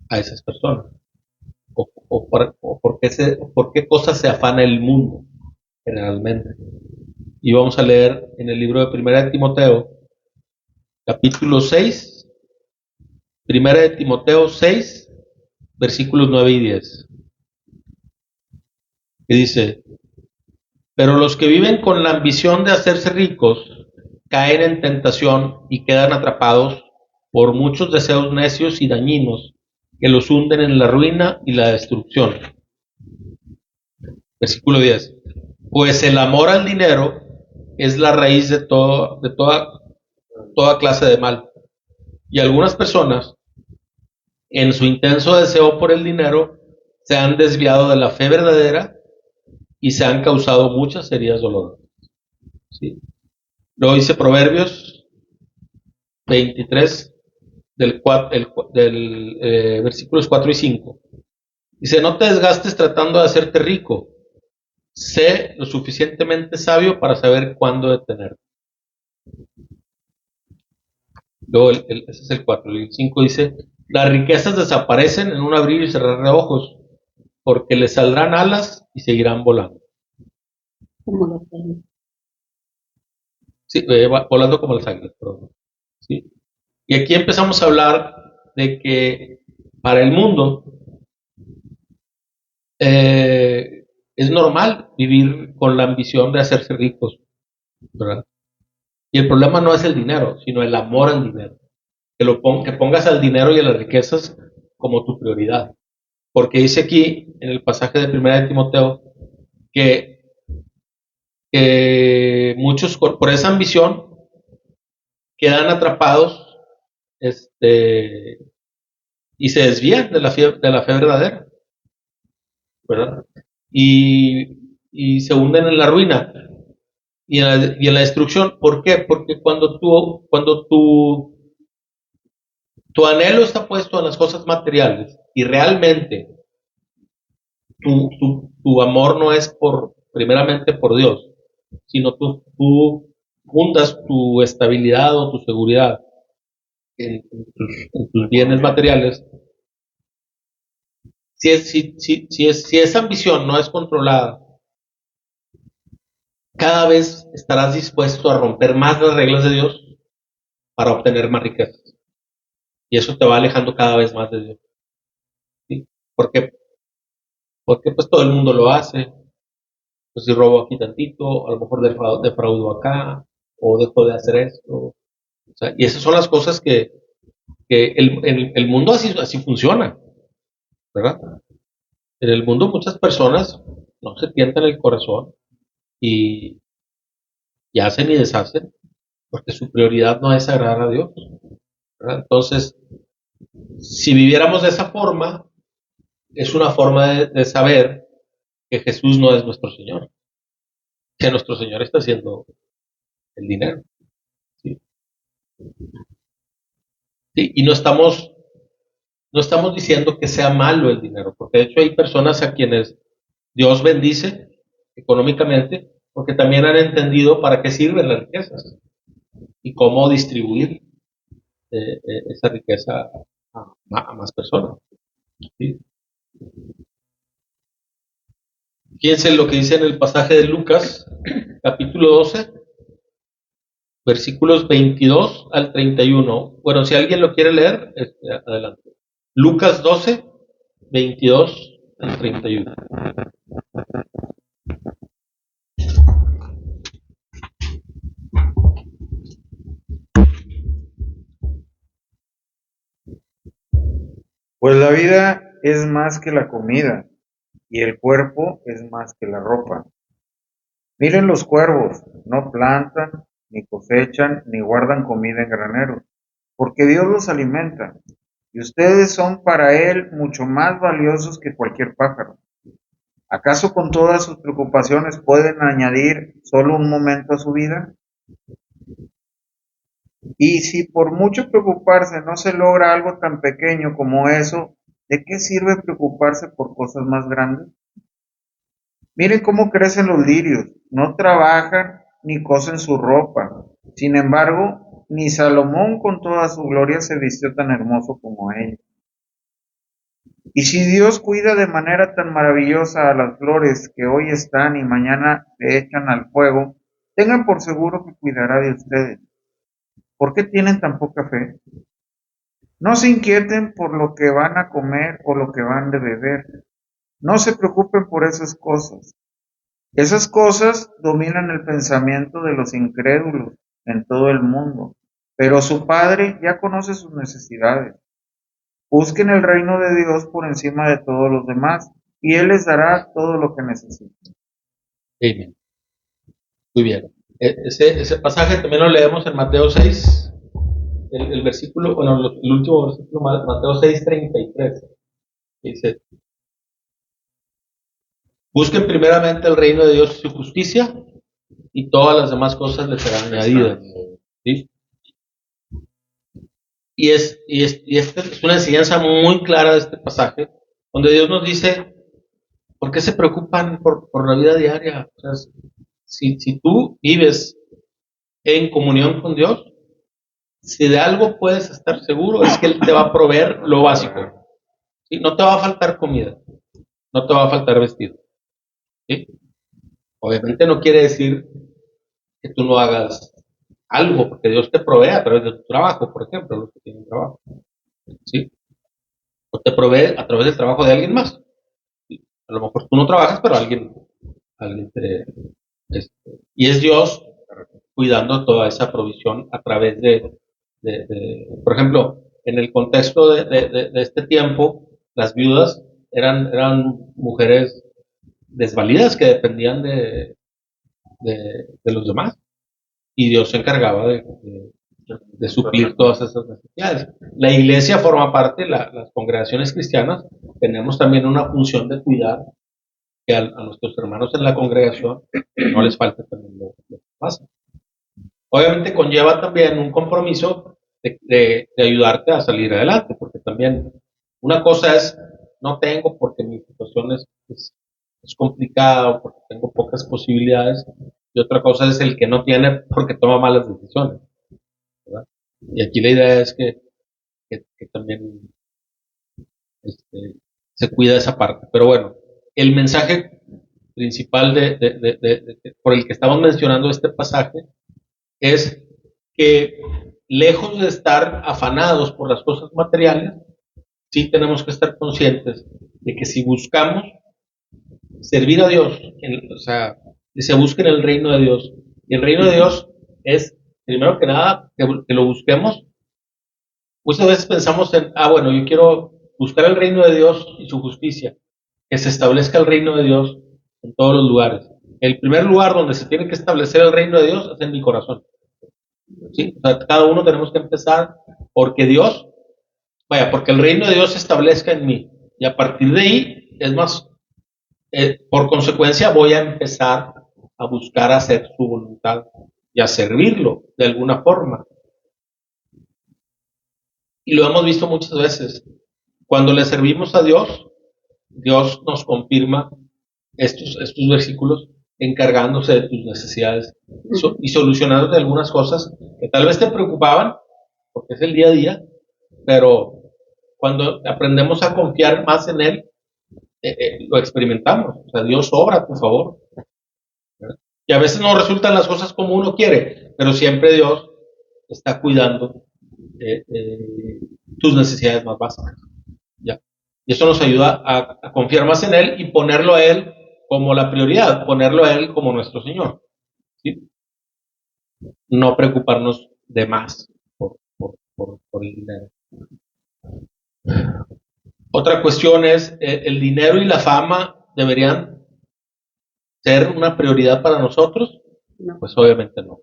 S1: a esas personas? ¿O por qué cosas se afana el mundo generalmente? Y vamos a leer en el libro de Primera de Timoteo, capítulo 6, Primera de Timoteo 6, versículos 9 y 10, que dice: pero los que viven con la ambición de hacerse ricos caen en tentación y quedan atrapados por muchos deseos necios y dañinos que los hunden en la ruina y la destrucción. Versículo 10. Pues el amor al dinero es la raíz de toda clase de mal. Y algunas personas, en su intenso deseo por el dinero, se han desviado de la fe verdadera y se han causado muchas heridas dolorosas. ¿Sí? Luego dice Proverbios 23, versículos 4 y 5. Dice: no te desgastes tratando de hacerte rico, sé lo suficientemente sabio para saber cuándo detenerte. Luego ese es el 4. El 5 dice: las riquezas desaparecen en un abrir y cerrar de ojos, porque les saldrán alas y seguirán volando.
S3: Como los perros.
S1: Sí, volando como las águilas, perdón. ¿Sí? Y aquí empezamos a hablar de que para el mundo es normal vivir con la ambición de hacerse ricos, ¿verdad? Y el problema no es el dinero, sino el amor al dinero. Que pongas al dinero y a las riquezas como tu prioridad. Porque dice aquí, en el pasaje de Primera de Timoteo, que que muchos por esa ambición quedan atrapados y se desvían de la fe verdadera, ¿verdad? Y se hunden en la ruina y en la destrucción. ¿Por qué? Porque cuando tu anhelo está puesto en las cosas materiales y realmente tu amor no es primeramente por Dios, sino tú fundas tu estabilidad o tu seguridad en tus bienes materiales. Si esa ambición no es controlada, cada vez estarás dispuesto a romper más las reglas de Dios para obtener más riquezas. Y eso te va alejando cada vez más de Dios. ¿Sí? ¿Por qué? Porque pues todo el mundo lo hace. Pues si robo aquí tantito, a lo mejor defraudo acá, o dejo de hacer esto. O sea, y esas son las cosas que el mundo así funciona, ¿verdad? En el mundo muchas personas no se tientan el corazón y hacen y deshacen porque su prioridad no es agradar a Dios, ¿verdad? Entonces, si viviéramos de esa forma, es una forma de saber que Jesús no es nuestro Señor, que nuestro Señor está haciendo el dinero. ¿Sí? ¿Sí? Y no estamos diciendo que sea malo el dinero, porque de hecho hay personas a quienes Dios bendice económicamente porque también han entendido para qué sirven las riquezas y cómo distribuir esa riqueza a más personas. ¿Sí? Fíjense lo que dice en el pasaje de Lucas, capítulo 12, versículos 22 al 31. Bueno, si alguien lo quiere leer, adelante. Lucas 12, 22 al 31.
S2: Pues la vida es más que la comida, y el cuerpo es más que la ropa. Miren los cuervos, no plantan, ni cosechan, ni guardan comida en graneros, porque Dios los alimenta, y ustedes son para Él mucho más valiosos que cualquier pájaro. ¿Acaso con todas sus preocupaciones pueden añadir solo un momento a su vida? Y si por mucho preocuparse no se logra algo tan pequeño como eso, ¿de qué sirve preocuparse por cosas más grandes? Miren cómo crecen los lirios, no trabajan ni cosen su ropa. Sin embargo, ni Salomón con toda su gloria se vistió tan hermoso como ellos. Y si Dios cuida de manera tan maravillosa a las flores que hoy están y mañana se echan al fuego, tengan por seguro que cuidará de ustedes. ¿Por qué tienen tan poca fe? No se inquieten por lo que van a comer o lo que van de beber. No se preocupen por esas cosas. Esas cosas dominan el pensamiento de los incrédulos en todo el mundo, pero su Padre ya conoce sus necesidades. Busquen el reino de Dios por encima de todos los demás, y Él les dará todo lo que necesiten.
S1: Amen. Muy bien. Ese pasaje también lo leemos en Mateo 6, el versículo, bueno, el último versículo, Mateo 6, 33. Dice, busquen primeramente el reino de Dios y su justicia, y todas las demás cosas les serán añadidas. ¿Sí? Y esta es una enseñanza muy clara de este pasaje, donde Dios nos dice, ¿por qué se preocupan por la vida diaria? O sea, si tú vives en comunión con Dios, si de algo puedes estar seguro, es que Él te va a proveer lo básico. ¿Sí? No te va a faltar comida, no te va a faltar vestido. ¿Sí? Obviamente no quiere decir que tú no hagas algo, porque Dios te provee a través de tu trabajo, por ejemplo, los que tienen trabajo. ¿Sí? O te provee a través del trabajo de alguien más. ¿Sí? A lo mejor tú no trabajas, pero alguien te... y es Dios cuidando toda esa provisión a través por ejemplo, en el contexto de este tiempo, las viudas eran mujeres desvalidas que dependían de los demás. Y Dios se encargaba de suplir todas esas necesidades. La iglesia forma parte, las congregaciones cristianas, tenemos también una función de cuidar que a nuestros hermanos en la congregación no les falte también lo que pasa. Obviamente conlleva también un compromiso de ayudarte a salir adelante, porque también una cosa es, no tengo porque mi situación es complicada o porque tengo pocas posibilidades, y otra cosa es el que no tiene porque toma malas decisiones, ¿verdad? Y aquí la idea es que también este, se cuida esa parte. Pero bueno, el mensaje principal por el que estamos mencionando este pasaje es que lejos de estar afanados por las cosas materiales, sí tenemos que estar conscientes de que si buscamos servir a Dios, o sea, que se busque en el reino de Dios, y el reino de Dios es, primero que nada, que lo busquemos. Muchas veces pensamos en, bueno, yo quiero buscar el reino de Dios y su justicia, que se establezca el reino de Dios en todos los lugares. El primer lugar donde se tiene que establecer el reino de Dios es en mi corazón. ¿Sí? O sea, cada uno tenemos que empezar porque Dios, porque el reino de Dios se establezca en mí. Y a partir de ahí, es más, por consecuencia voy a empezar a buscar hacer su voluntad y a servirlo de alguna forma. Y lo hemos visto muchas veces. Cuando le servimos a Dios, Dios nos confirma estos versículos encargándose de tus necesidades y solucionándote algunas cosas que tal vez te preocupaban, porque es el día a día, pero cuando aprendemos a confiar más en Él, lo experimentamos. O sea, Dios obra a tu favor. ¿Verdad? Y a veces no resultan las cosas como uno quiere, pero siempre Dios está cuidando tus necesidades más básicas. ¿Ya? Y eso nos ayuda a confiar más en Él y ponerlo a Él como la prioridad, ponerlo a Él como nuestro Señor. ¿Sí? No preocuparnos de más por el dinero. Otra cuestión es, ¿el dinero y la fama deberían ser una prioridad para nosotros?
S3: No.
S1: Pues obviamente no.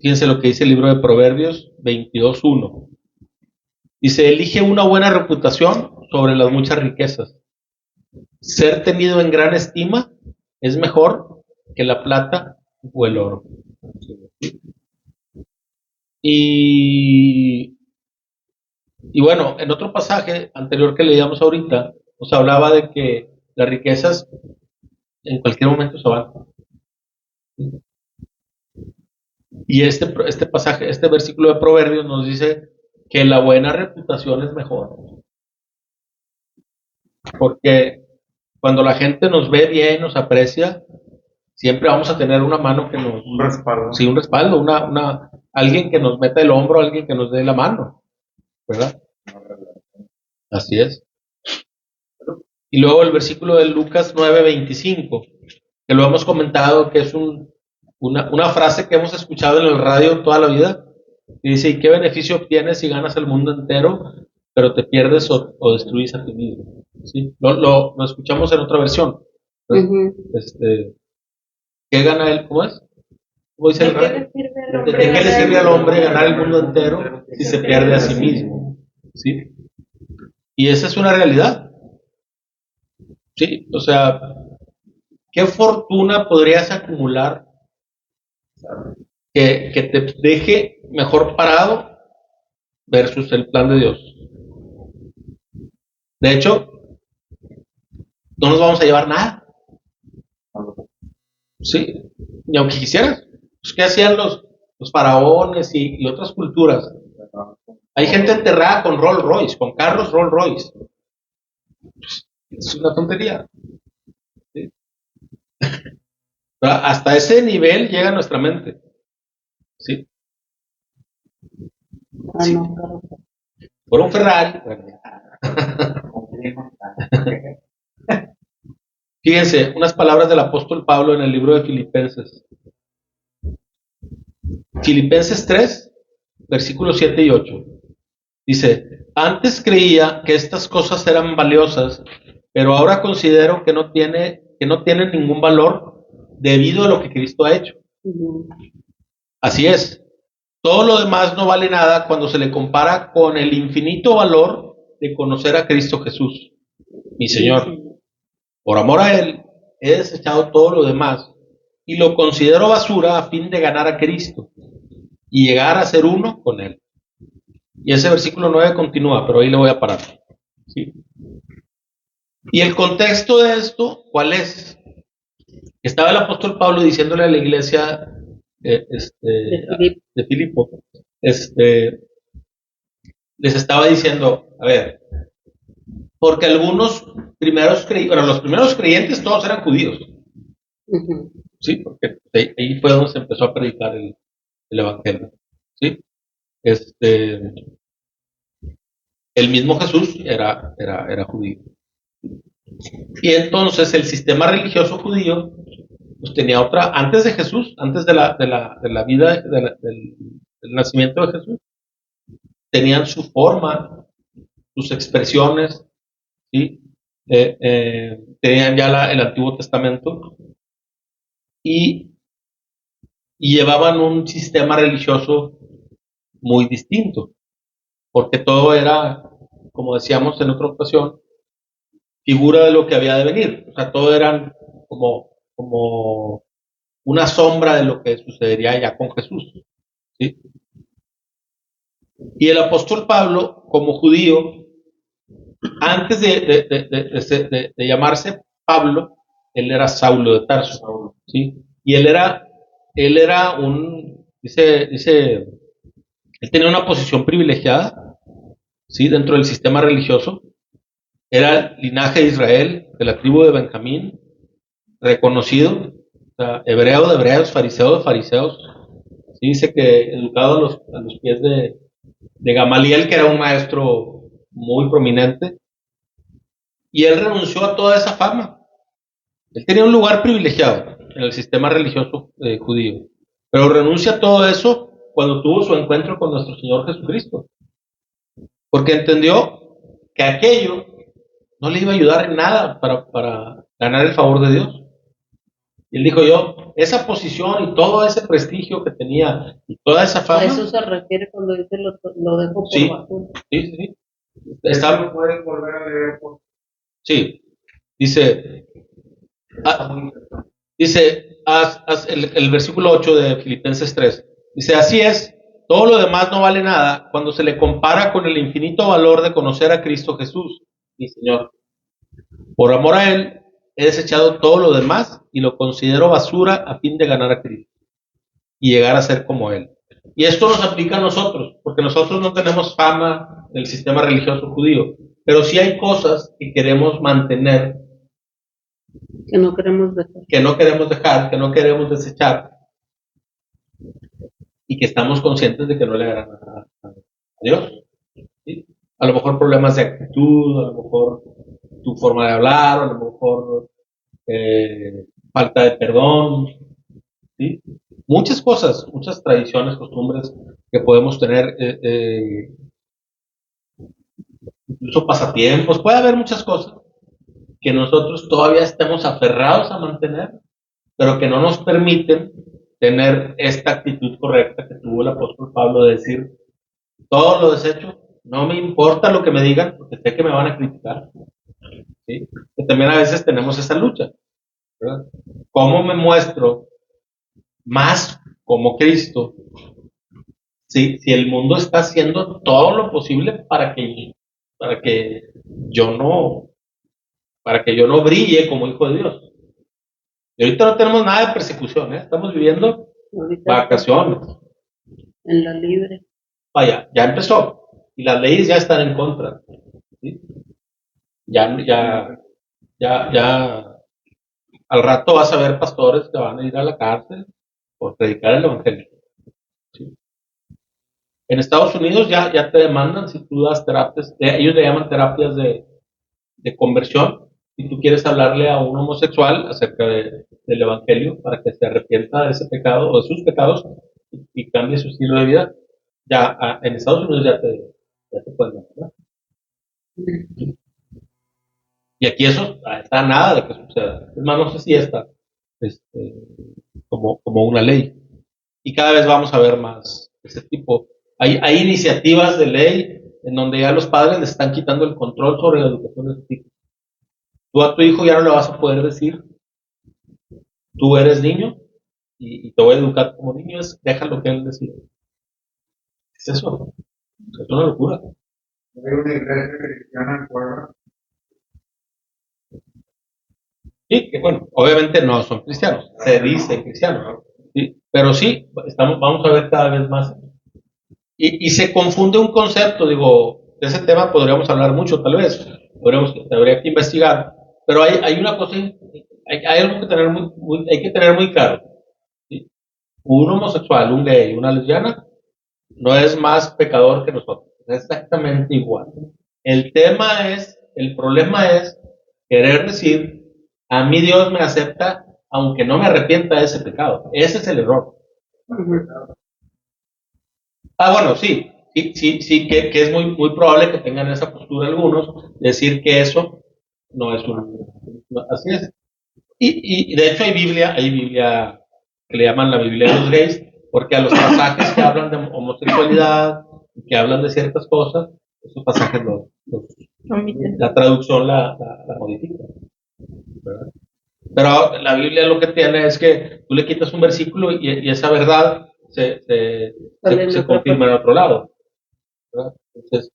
S1: Fíjense lo que dice el libro de Proverbios 22:1. Dice, elige una buena reputación sobre las muchas riquezas. Ser tenido en gran estima es mejor que la plata o el oro. Y bueno, en otro pasaje anterior que leíamos ahorita, nos hablaba de que las riquezas en cualquier momento se van. Y este pasaje, este versículo de Proverbios nos dice que la buena reputación es mejor. Porque cuando la gente nos ve bien, nos aprecia, siempre vamos a tener una mano que nos...
S2: Un respaldo.
S1: Sí, un respaldo, alguien que nos meta el hombro, alguien que nos dé la mano, ¿verdad? Así es. Y luego el versículo de Lucas 9:25, que lo hemos comentado, que es una frase que hemos escuchado en el radio toda la vida, y dice, ¿y qué beneficio obtienes si ganas el mundo entero, pero te pierdes o destruyes a ti mismo? ¿Sí? Lo escuchamos en otra versión.
S3: Uh-huh.
S1: ¿Qué gana él? ¿Cómo es? ¿Cómo dice el radio? ¿De qué le
S3: sirve
S1: sirve al hombre ganar el mundo entero si se pierde a sí mismo? ¿Sí? Y esa es una realidad. Sí, o sea, ¿qué fortuna podrías acumular que te deje mejor parado versus el plan de Dios? De hecho, no nos vamos a llevar nada. Sí, ni aunque quisieras. Pues, ¿qué hacían los faraones y otras culturas? Hay gente enterrada con Rolls Royce, con carros Rolls Royce. Pues, es una tontería. ¿Sí? Pero hasta ese nivel llega a nuestra mente. ¿Sí? Sí.
S3: No.
S1: Por un Ferrari. Fíjense, unas palabras del apóstol Pablo en el libro de Filipenses. Filipenses 3, versículos 7 y 8. Dice, antes creía que estas cosas eran valiosas, pero ahora considero que no tienen ningún valor debido a lo que Cristo ha hecho.
S3: Ujú.
S1: Así es. Todo lo demás no vale nada cuando se le compara con el infinito valor de conocer a Cristo Jesús, mi Señor.
S3: Sí.
S1: Por amor a Él, he desechado todo lo demás y lo considero basura a fin de ganar a Cristo y llegar a ser uno con Él. Y ese versículo 9 continúa, pero ahí le voy a parar. ¿Sí? Y el contexto de esto, ¿cuál es? Estaba el apóstol Pablo diciéndole a la iglesia de Filipo, les estaba diciendo, a ver, porque algunos los primeros creyentes todos eran judíos,
S3: Ujú.
S1: ¿sí? Porque ahí fue donde se empezó a predicar el evangelio, ¿sí? El mismo Jesús era judío. Y entonces el sistema religioso judío pues tenía otra, antes de Jesús, antes de la vida, del nacimiento de Jesús, tenían su forma, sus expresiones, ¿sí? Tenían ya el Antiguo Testamento y, y llevaban un sistema religioso muy distinto, porque todo era, como decíamos en otra ocasión, figura de lo que había de venir. O sea, todo eran como una sombra de lo que sucedería ya con Jesús, ¿sí? Y el apóstol Pablo, como judío, antes de llamarse Pablo, él era Saulo de Tarso, ¿sí? Y él era él tenía una posición privilegiada, ¿sí? Dentro del sistema religioso. Era el linaje de Israel, de la tribu de Benjamín, reconocido, o sea, hebreo de hebreos, fariseo de fariseos. Sí, dice que educado a los pies de Gamaliel, que era un maestro muy prominente, y él renunció a toda esa fama. Él tenía un lugar privilegiado en el sistema religioso judío, pero renuncia a todo eso cuando tuvo su encuentro con nuestro Señor Jesucristo, porque entendió que aquello no le iba a ayudar en nada para ganar el favor de Dios. Y él dijo yo, esa posición y todo ese prestigio que tenía y toda esa
S3: A
S1: fama,
S3: eso se refiere cuando dice lo dejo por
S1: sí,
S3: basura.
S1: sí.
S2: Eso lo puedes volver a leer.
S1: Sí, dice, el versículo 8 de Filipenses 3, dice, así es, todo lo demás no vale nada cuando se le compara con el infinito valor de conocer a Cristo Jesús, mi Señor. Por amor a Él, he desechado todo lo demás y lo considero basura a fin de ganar a Cristo y llegar a ser como Él. Y esto nos aplica a nosotros, porque nosotros no tenemos fama en el sistema religioso judío, pero sí hay cosas que queremos mantener,
S3: Que no queremos dejar.
S1: que no queremos dejar, que no queremos desechar, y que estamos conscientes de que no le agradan a Dios. ¿Sí? A lo mejor problemas de actitud, a lo mejor tu forma de hablar, a lo mejor falta de perdón, ¿sí? Muchas cosas, muchas tradiciones, costumbres que podemos tener, incluso pasatiempos, puede haber muchas cosas que nosotros todavía estemos aferrados a mantener, pero que no nos permiten tener esta actitud correcta que tuvo el apóstol Pablo de decir, todo lo desecho, no me importa lo que me digan, porque sé que me van a criticar, ¿sí? Que también a veces tenemos esa lucha, ¿verdad? ¿Cómo me muestro más como Cristo si el mundo está haciendo todo lo posible para que yo no, para que yo no brille como hijo de Dios? Y ahorita no tenemos nada de persecución, ¿eh? Estamos viviendo
S3: Ahorita
S1: vacaciones.
S3: en la libre.
S1: Vaya, ya empezó. Y las leyes ya están en contra, ¿sí? Ya, al rato vas a ver pastores que van a ir a la cárcel por predicar el evangelio, ¿sí? En Estados Unidos ya te demandan si tú das terapias, ellos le llaman terapias de conversión, si tú quieres hablarle a un homosexual acerca del evangelio para que se arrepienta de ese pecado o de sus pecados y cambie su estilo de vida, en Estados Unidos ya te pueden demandar. Y aquí eso está nada de que suceda. Es más, no sé si esta como una ley. Y cada vez vamos a ver más ese tipo. Hay iniciativas de ley en donde ya los padres le están quitando el control sobre la educación de sus hijos. Tú a tu hijo ya no le vas a poder decir, tú eres niño y te voy a educar como niño, déjalo que él decida. Es eso. Es una locura.
S2: Hay una iglesia cristiana en Puebla.
S1: Sí, que bueno, obviamente no son cristianos, se dice cristianos, ¿no? Sí, pero sí, vamos a ver cada vez más. Y se confunde un concepto, digo, de ese tema podríamos hablar mucho, tal vez, habría que investigar, pero hay una cosa, hay algo que tener hay que tener muy claro. ¿Sí? Un homosexual, un gay, una lesbiana, no es más pecador que nosotros, es exactamente igual. El problema es querer decir, a mí Dios me acepta, aunque no me arrepienta de ese pecado. Ese es el error. Bueno, sí, que es muy probable que tengan esa postura algunos, decir que eso no es así es. Y de hecho hay Biblia que le llaman la Biblia de los gays, porque a los pasajes que hablan de homosexualidad, que hablan de ciertas cosas, esos pasajes la traducción la modifica, ¿verdad? Pero la Biblia lo que tiene es que tú le quitas un versículo y esa verdad se confirma en otro lado, ¿verdad? Entonces,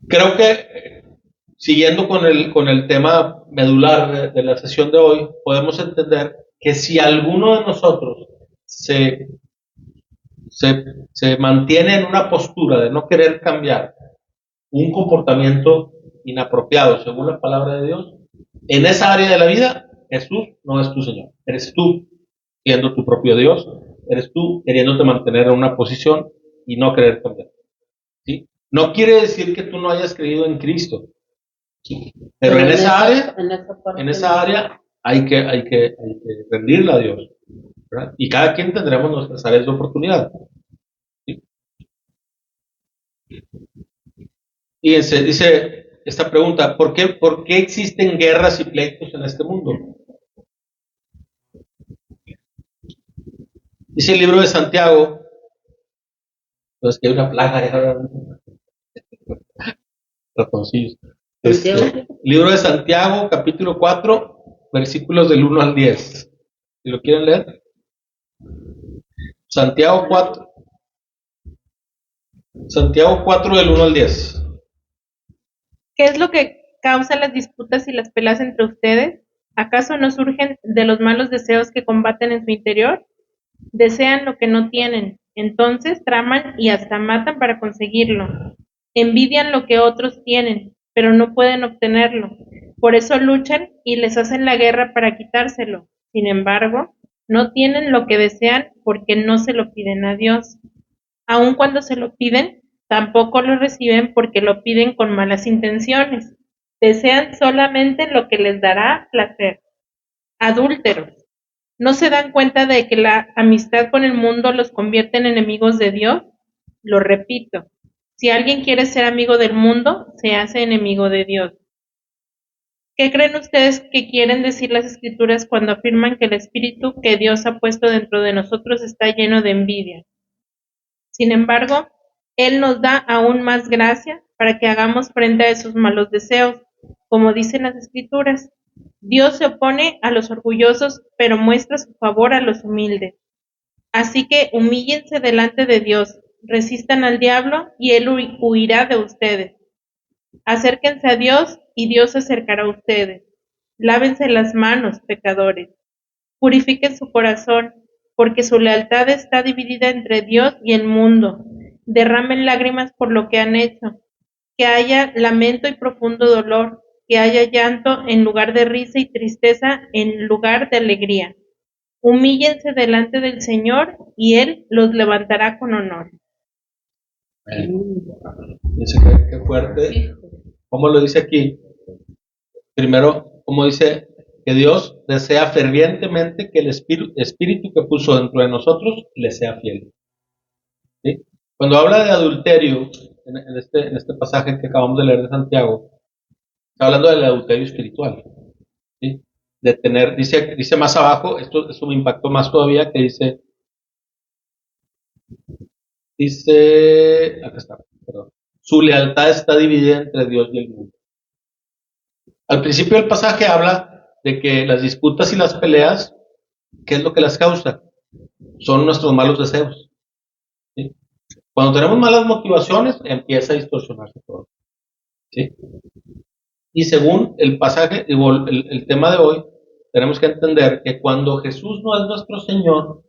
S1: creo que siguiendo con el tema medular de la sesión de hoy, podemos entender que si alguno de nosotros se, se mantiene en una postura de no querer cambiar un comportamiento inapropiado según la palabra de Dios, en esa área de la vida, Jesús no es tu Señor. Eres tú siendo tu propio Dios, eres tú queriéndote mantener en una posición y no querer cambiar. ¿Sí? No quiere decir que tú no hayas creído en Cristo, ¿sí? Pero en esa área hay que rendirla a Dios, ¿verdad? Y cada quien tendremos nuestras áreas de oportunidad. ¿Sí? Y dice esta pregunta, ¿por qué existen guerras y pleitos en este mundo? Dice el libro de Santiago, pues que hay una plaga de ratoncillos. Libro de Santiago, capítulo 4, versículos del 1 al 10. Si lo quieren leer. Santiago 4 del 1 al 10.
S4: ¿Qué es lo que causa las disputas y las peleas entre ustedes? ¿Acaso no surgen de los malos deseos que combaten en su interior? Desean lo que no tienen, entonces traman y hasta matan para conseguirlo. Envidian lo que otros tienen, pero no pueden obtenerlo. Por eso luchan y les hacen la guerra para quitárselo. Sin embargo, no tienen lo que desean porque no se lo piden a Dios. Aun cuando se lo piden, tampoco lo reciben porque lo piden con malas intenciones. Desean solamente lo que les dará placer. Adúlteros. ¿No se dan cuenta de que la amistad con el mundo los convierte en enemigos de Dios? Lo repito, si alguien quiere ser amigo del mundo, se hace enemigo de Dios. ¿Qué creen ustedes que quieren decir las Escrituras cuando afirman que el espíritu que Dios ha puesto dentro de nosotros está lleno de envidia? Sin embargo, Él nos da aún más gracia para que hagamos frente a esos malos deseos. Como dicen las Escrituras, Dios se opone a los orgullosos, pero muestra su favor a los humildes. Así que humíllense delante de Dios, resistan al diablo y Él huirá de ustedes. Acérquense a Dios y Dios se acercará a ustedes. Lávense las manos, pecadores. Purifiquen su corazón, porque su lealtad está dividida entre Dios y el mundo. Derramen lágrimas por lo que han hecho. Que haya lamento y profundo dolor, que haya llanto en lugar de risa y tristeza en lugar de alegría. Humíllense delante del Señor y Él los levantará con honor.
S1: Dice que fuerte. ¿Cómo lo dice aquí? Primero, como dice que Dios desea fervientemente que el espíritu que puso dentro de nosotros le sea fiel. ¿Sí? Cuando habla de adulterio, en este pasaje que acabamos de leer de Santiago, está hablando del adulterio espiritual. de tener, dice más abajo, esto me impactó más todavía, que acá está, perdón, su lealtad está dividida entre Dios y el mundo. Al principio del pasaje habla de que las disputas y las peleas, ¿qué es lo que las causa? Son nuestros malos deseos. ¿Sí? Cuando tenemos malas motivaciones, empieza a distorsionarse todo. ¿Sí? Y según el pasaje, el tema de hoy, tenemos que entender que cuando Jesús no es nuestro Señor,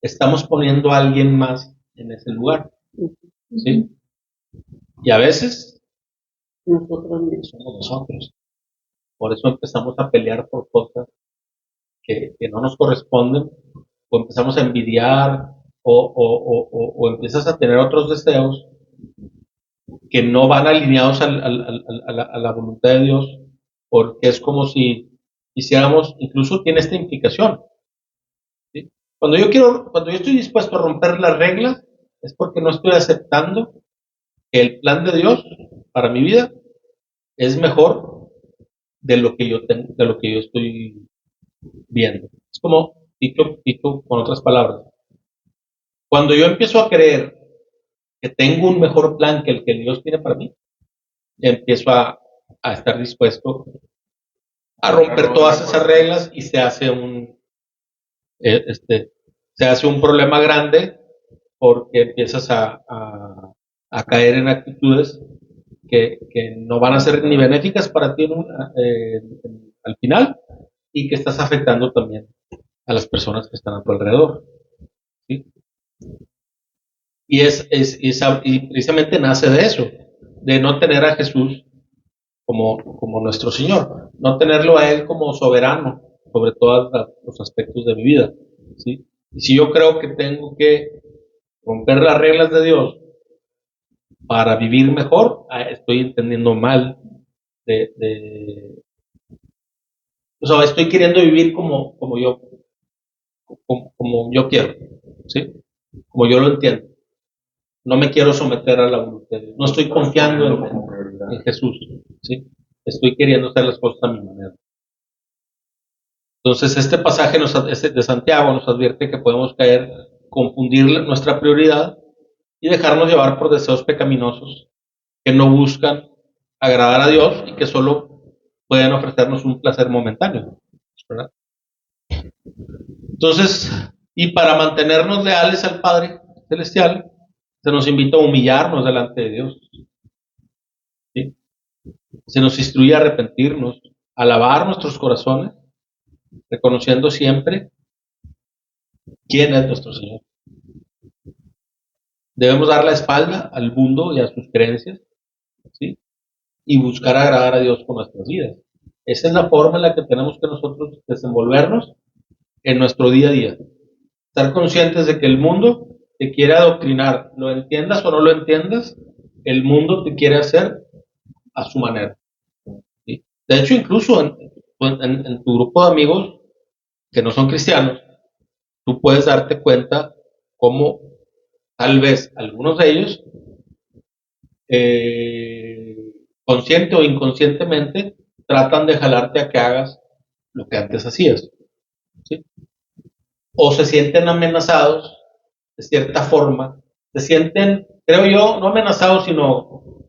S1: estamos poniendo a alguien más en ese lugar. ¿Sí? Y a veces
S3: Nosotros mismos.
S1: somos nosotros. Por eso empezamos a pelear por cosas que no nos corresponden, o empezamos a envidiar, o empiezas a tener otros deseos que no van alineados a la voluntad de Dios, porque es como si hiciéramos, incluso tiene esta implicación. ¿Sí? Cuando yo estoy dispuesto a romper las reglas, es porque no estoy aceptando que el plan de Dios para mi vida es mejor de lo que yo tengo, de lo que yo estoy viendo. Es como, dicho con otras palabras, cuando yo empiezo a creer que tengo un mejor plan que el que Dios tiene para mí, empiezo a estar dispuesto a romper todas esas reglas y se hace un problema grande, porque empiezas a caer en actitudes que no van a ser ni benéficas para ti al final, y que estás afectando también a las personas que están a tu alrededor. ¿Sí? Y precisamente nace de eso, de no tener a Jesús como nuestro Señor, no tenerlo a Él como soberano sobre todos los aspectos de mi vida. ¿Sí? Y si yo creo que tengo que romper las reglas de Dios para vivir mejor, estoy entendiendo mal o sea, estoy queriendo vivir como yo quiero, ¿sí? Como yo lo entiendo. No me quiero someter a la voluntad de Dios. No estoy confiando en Jesús, ¿sí? Estoy queriendo hacer las cosas a mi manera. Entonces, este pasaje de Santiago nos advierte que podemos confundir nuestra prioridad y dejarnos llevar por deseos pecaminosos que no buscan agradar a Dios y que solo pueden ofrecernos un placer momentáneo, ¿verdad? Entonces, y para mantenernos leales al Padre Celestial, se nos invita a humillarnos delante de Dios. ¿Sí? Se nos instruye a arrepentirnos, a lavar nuestros corazones, reconociendo siempre quién es nuestro Señor. Debemos dar la espalda al mundo y a sus creencias, ¿sí? Y buscar agradar a Dios con nuestras vidas. Esa es la forma en la que tenemos que nosotros desenvolvernos en nuestro día a día. Estar conscientes de que el mundo te quiere adoctrinar, lo entiendas o no lo entiendas, el mundo te quiere hacer a su manera. ¿Sí? De hecho, incluso en tu grupo de amigos que no son cristianos, tú puedes darte cuenta cómo tal vez algunos de ellos, consciente o inconscientemente, tratan de jalarte a que hagas lo que antes hacías. ¿Sí? O se sienten amenazados de cierta forma, se sienten, creo yo, no amenazados, sino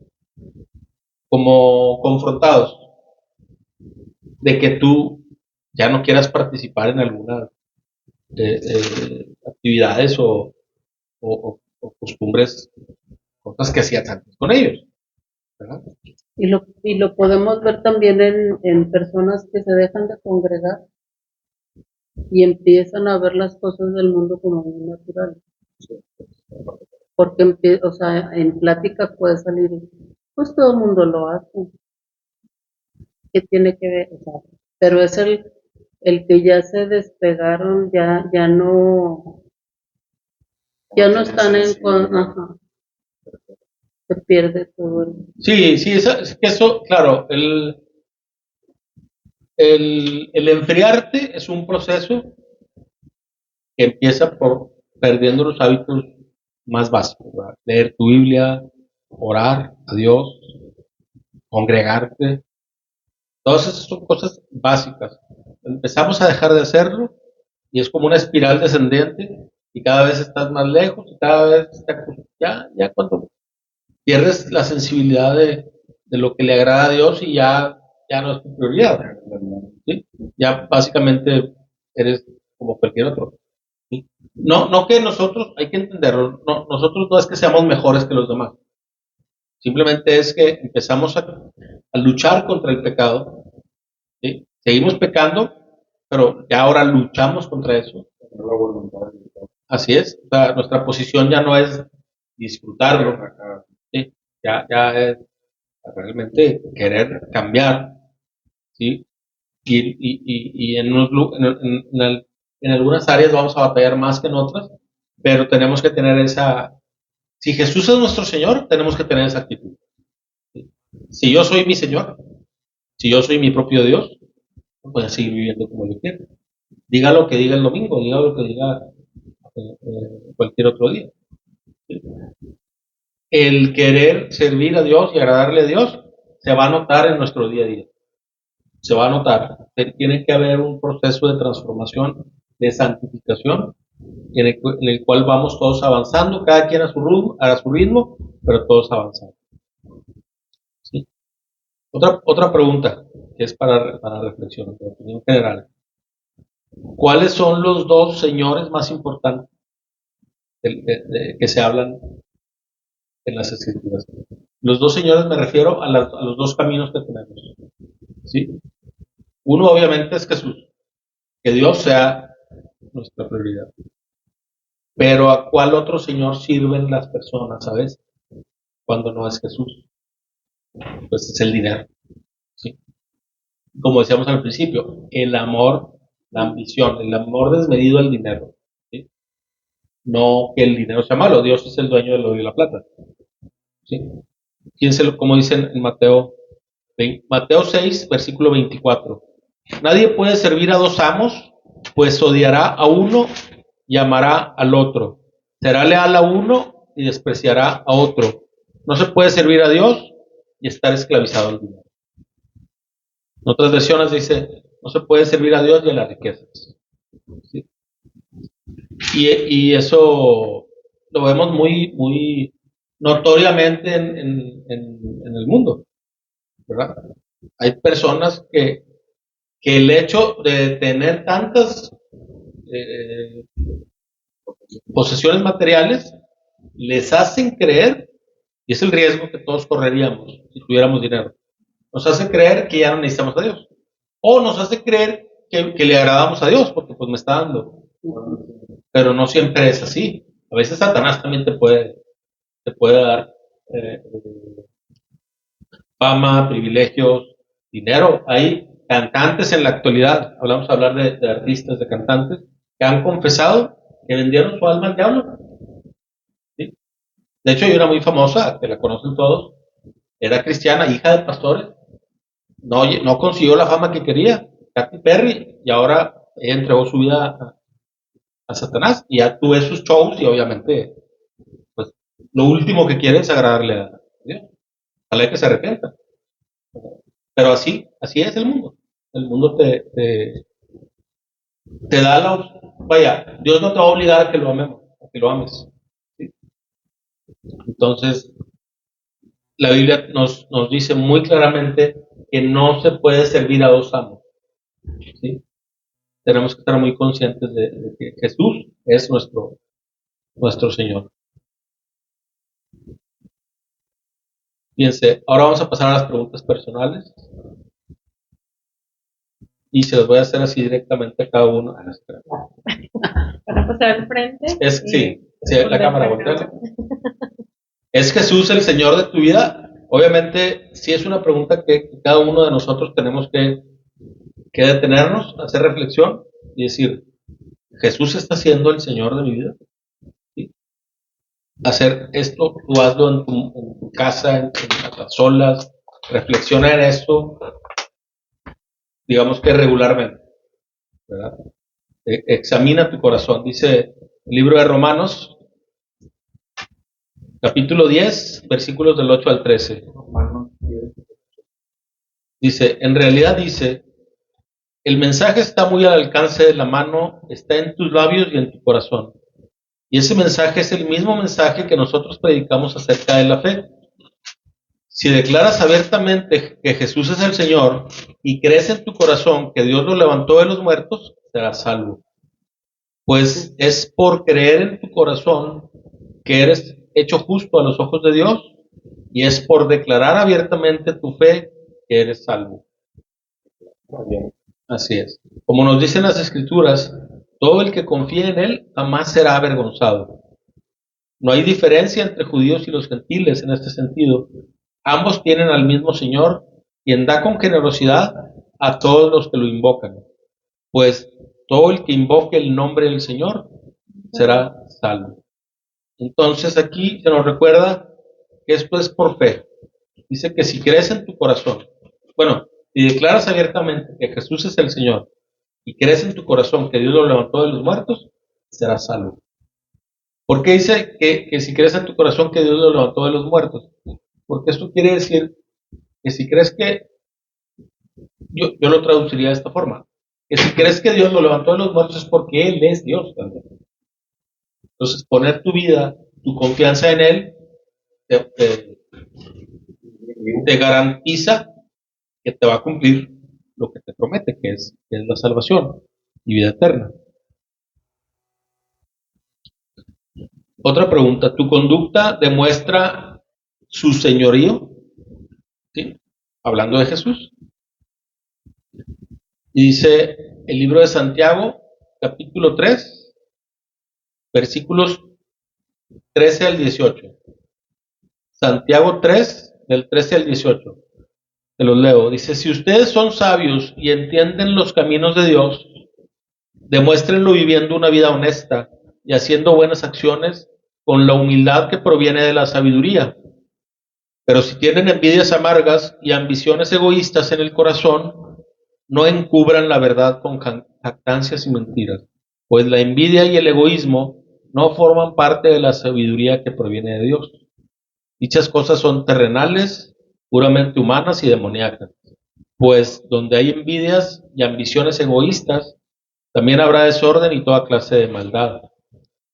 S1: como confrontados, de que tú ya no quieras participar en algunas actividades o costumbres, cosas que hacías antes con ellos, ¿verdad?
S3: Y lo podemos ver también en personas que se dejan de congregar y empiezan a ver las cosas del mundo como muy naturales. Porque, o sea, en plática puede salir, pues todo el mundo lo hace. ¿Qué tiene que ver? O sea, pero es el que ya se despegaron, ya no están ajá, se pierde todo
S1: Sí, es que eso, claro, el enfriarte es un proceso que empieza por perdiendo los hábitos más básicos, ¿verdad? Leer tu Biblia, orar a Dios, congregarte. Todas esas son cosas básicas. empezamos a dejar de hacerlo y es como una espiral descendente y cada vez estás más lejos y cada vez ya cuando pierdes la sensibilidad de lo que le agrada a Dios y ya no es tu prioridad, ¿sí? Ya básicamente eres como cualquier otro, ¿sí? No que nosotros, hay que entenderlo, nosotros no es que seamos mejores que los demás, simplemente es que empezamos a luchar contra el pecado, ¿sí? Seguimos pecando, pero ya ahora luchamos contra eso. Así es, o sea, nuestra posición ya no es disfrutarlo, ¿sí? Ya es realmente querer cambiar, ¿sí? Y en algunas áreas vamos a batallar más que en otras, pero tenemos que tener si Jesús es nuestro Señor, tenemos que tener esa actitud. ¿Sí? Si yo soy mi Señor, si yo soy mi propio Dios, voy a seguir viviendo como yo quiero. Diga lo que diga el domingo, diga lo que diga cualquier otro día. ¿Sí? El querer servir a Dios y agradarle a Dios se va a notar en nuestro día a día. Se va a notar. Tiene que haber un proceso de transformación, de santificación, en el cual vamos todos avanzando, cada quien a su ritmo, pero todos avanzando. ¿Sí? Otra pregunta, que es para reflexión, de opinión general. ¿Cuáles son los dos señores más importantes que se hablan en las escrituras? Los dos señores me refiero a los dos caminos que tenemos. ¿Sí? Uno obviamente es Jesús, que Dios sea nuestra prioridad. Pero ¿a cuál otro Señor sirven las personas, sabes? Cuando no es Jesús. Pues es el dinero. ¿Sí? Como decíamos al principio, el amor, la ambición, el amor desmedido al dinero. ¿Sí? No que el dinero sea malo, Dios es el dueño del oro y la plata. ¿Sí? Como dicen en Mateo 6, versículo 24. Nadie puede servir a dos amos, pues odiará a uno y amará al otro. Será leal a uno y despreciará a otro. No se puede servir a Dios y estar esclavizado al dinero. En otras versiones dice, no se puede servir a Dios y a las riquezas. ¿Sí? Y eso lo vemos muy notoriamente en el mundo, ¿verdad? Hay personas que el hecho de tener tantas eh, posesiones materiales les hacen creer, y es el riesgo que todos correríamos si tuviéramos dinero, nos hace creer que ya no necesitamos a Dios, o nos hace creer que le agradamos a Dios porque pues me está dando, pero no siempre es así. A veces Satanás también te puede dar eh, fama, privilegios, dinero. Hay cantantes en la actualidad, hablamos a hablar de artistas, de cantantes, que han confesado que vendieron su alma al diablo. ¿Sí? De hecho, hay una muy famosa, que la conocen todos, era cristiana, hija de pastores, no consiguió la fama que quería, Katy Perry, y ahora ella entregó su vida a Satanás, y ya tuve sus shows, y obviamente, pues, lo último que quiere es agradarle a Dios. Ojalá que se arrepienta. Pero así es el mundo. El mundo te da vaya, Dios no te va a obligar a que lo amemos, a que lo ames. ¿Sí? Entonces, la Biblia nos dice muy claramente que no se puede servir a dos amos. ¿Sí? Tenemos que estar muy conscientes de que Jesús es nuestro Señor. Fíjense, ahora vamos a pasar a las preguntas personales y se las voy a hacer así directamente a cada uno.
S4: Para pasar al frente.
S1: Sí, la cámara, voltea. ¿Es Jesús el Señor de tu vida? Obviamente, sí es una pregunta que cada uno de nosotros tenemos que detenernos, hacer reflexión y decir, ¿Jesús está siendo el Señor de mi vida? ¿Sí? Hacer esto, tú hazlo en tu casa, en las solas, reflexiona en esto, digamos que regularmente, ¿verdad? Examina tu corazón, dice el libro de Romanos, capítulo 10, versículos del 8 al 13. Dice, en realidad dice, El mensaje está muy al alcance de la mano, está en tus labios y en tu corazón. Y ese mensaje es el mismo mensaje que nosotros predicamos acerca de la fe. Si declaras abiertamente que Jesús es el Señor y crees en tu corazón que Dios lo levantó de los muertos, serás salvo. Pues es por creer en tu corazón que eres hecho justo a los ojos de Dios, y es por declarar abiertamente tu fe que eres salvo. Así es. Como nos dicen las Escrituras, todo el que confía en Él jamás será avergonzado. No hay diferencia entre judíos y los gentiles en este sentido. Ambos tienen al mismo Señor, quien da con generosidad a todos los que lo invocan. Pues todo el que invoque el nombre del Señor será salvo. Entonces aquí se nos recuerda que esto es por fe. Dice que si crees en tu corazón, bueno, si declaras abiertamente que Jesús es el Señor y crees en tu corazón que Dios lo levantó de los muertos, serás salvo. ¿Por qué dice que si crees en tu corazón que Dios lo levantó de los muertos? Porque esto quiere decir que si crees que, yo lo traduciría de esta forma, que si crees que Dios lo levantó de los muertos es porque Él es Dios también. Entonces, poner tu vida, tu confianza en Él, te garantiza que te va a cumplir lo que te promete, que es la salvación y vida eterna. Otra pregunta, ¿tu conducta demuestra su señorío? ¿Sí? Hablando de Jesús. Y dice el libro de Santiago, capítulo 3, versículos 13 al 18. Santiago 3, del 13 al 18. Te los leo. Dice, si ustedes son sabios y entienden los caminos de Dios, demuéstrenlo viviendo una vida honesta y haciendo buenas acciones con la humildad que proviene de la sabiduría. Pero si tienen envidias amargas y ambiciones egoístas en el corazón, no encubran la verdad con jactancias y mentiras, pues la envidia y el egoísmo no forman parte de la sabiduría que proviene de Dios. Dichas cosas son terrenales, puramente humanas y demoníacas, pues donde hay envidias y ambiciones egoístas, también habrá desorden y toda clase de maldad.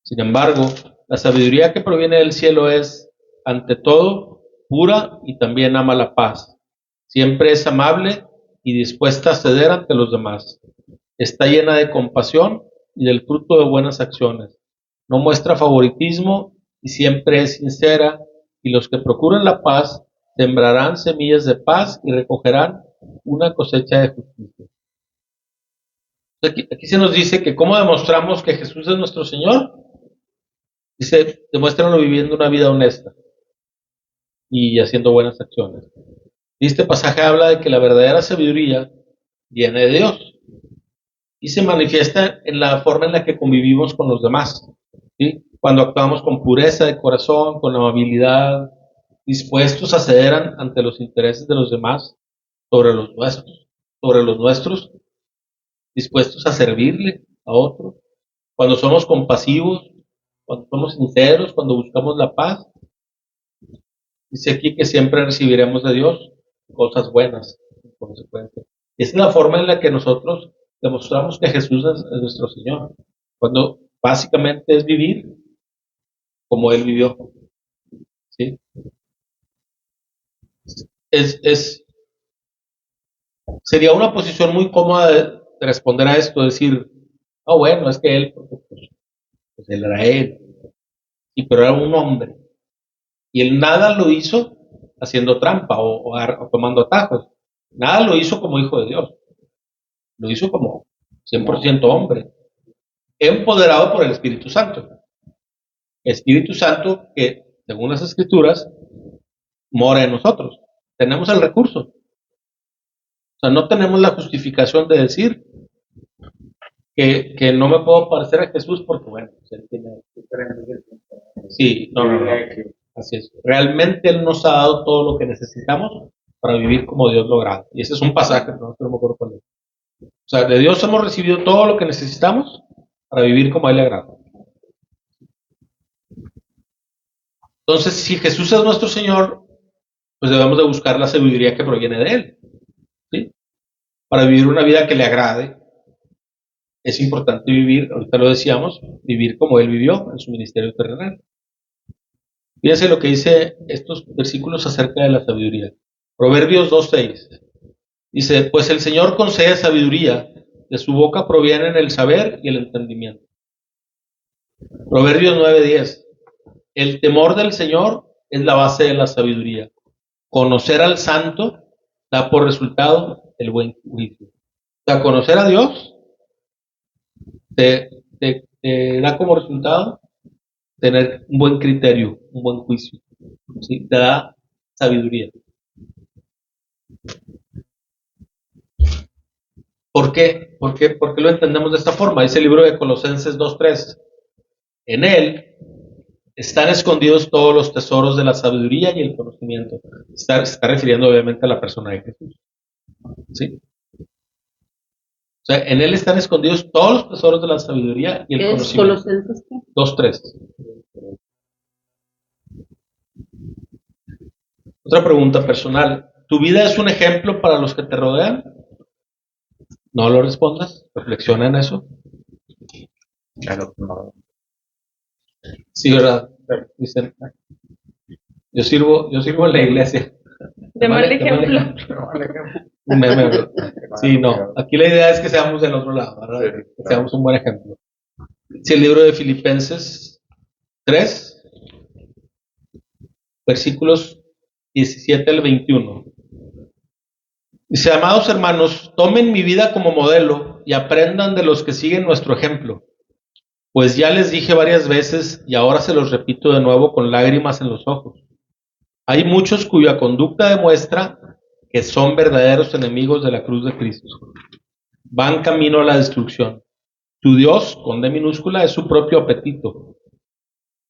S1: Sin embargo, la sabiduría que proviene del cielo es, ante todo, pura y también ama la paz. Siempre es amable y dispuesta a ceder ante los demás. Está llena de compasión y del fruto de buenas acciones. No muestra favoritismo y siempre es sincera, y los que procuran la paz sembrarán semillas de paz y recogerán una cosecha de justicia. Aquí se nos dice que cómo demostramos que Jesús es nuestro Señor. Dice, demuéstranlo viviendo una vida honesta y haciendo buenas acciones. Y este pasaje habla de que la verdadera sabiduría viene de Dios y se manifiesta en la forma en la que convivimos con los demás, ¿sí? Cuando actuamos con pureza de corazón, con amabilidad, dispuestos a ceder ante los intereses de los demás sobre los nuestros, dispuestos a servirle a otros, cuando somos compasivos, cuando somos sinceros, cuando buscamos la paz. Dice aquí que siempre recibiremos de Dios cosas buenas, en consecuencia. Esa es la forma en la que nosotros demostramos que Jesús es nuestro Señor, cuando básicamente es vivir como Él vivió. ¿Sí? Sería una posición muy cómoda de responder a esto, decir, no, bueno, es que Él, pues Él era Él, y pero era un hombre, y Él nada lo hizo haciendo trampa o tomando atajos, nada lo hizo como hijo de Dios. Lo hizo como 100% hombre, empoderado por el Espíritu Santo. Espíritu Santo que, según las Escrituras, mora en nosotros. Tenemos el recurso. O sea, no tenemos la justificación de decir que no me puedo parecer a Jesús porque, bueno, pues él tiene... Sí, no. Así es. Realmente Él nos ha dado todo lo que necesitamos para vivir como Dios lo graba. Y ese es un pasaje, no me acuerdo cuál es. O sea, de Dios hemos recibido todo lo que necesitamos para vivir como a Él le agrada. Entonces, si Jesús es nuestro Señor, pues debemos de buscar la sabiduría que proviene de Él. ¿Sí? para vivir una vida que le agrade, es importante vivir, ahorita lo decíamos, vivir como Él vivió en su ministerio terrenal. Fíjense lo que dice estos versículos acerca de la sabiduría. Proverbios 2:6. Dice, pues el Señor concede sabiduría, de su boca provienen el saber y el entendimiento. Proverbios 9:10. El temor del Señor es la base de la sabiduría. Conocer al santo da por resultado el buen juicio. O sea, conocer a Dios te da como resultado tener un buen criterio, un buen juicio. ¿Sí? Te da sabiduría. ¿Por qué? ¿Por qué lo entendemos de esta forma? Dice el libro de Colosenses 2:3. En él están escondidos todos los tesoros de la sabiduría y el conocimiento. Se está refiriendo obviamente a la persona de Jesús. ¿Sí? O sea, en él están escondidos todos los tesoros de la sabiduría y el
S3: ¿Qué es
S1: conocimiento.
S3: Colosenses?
S1: 2:3. Otra pregunta personal. ¿Tu vida es un ejemplo para los que te rodean? No lo respondas. Reflexiona en eso.
S2: Claro, no.
S1: Sí, ¿verdad? Dicen, yo sirvo en la iglesia.
S4: De mal ejemplo.
S1: Un meme, ¿verdad? Sí, no. Aquí la idea es que seamos del otro lado, ¿verdad?
S2: Sí,
S1: Que seamos un buen ejemplo. Sí, el libro de Filipenses 3, versículos 17 al 21. Dice, amados hermanos, tomen mi vida como modelo y aprendan de los que siguen nuestro ejemplo. Pues ya les dije varias veces y ahora se los repito de nuevo con lágrimas en los ojos. Hay muchos cuya conducta demuestra que son verdaderos enemigos de la cruz de Cristo. Van camino a la destrucción. Tu Dios, con D minúscula, es su propio apetito.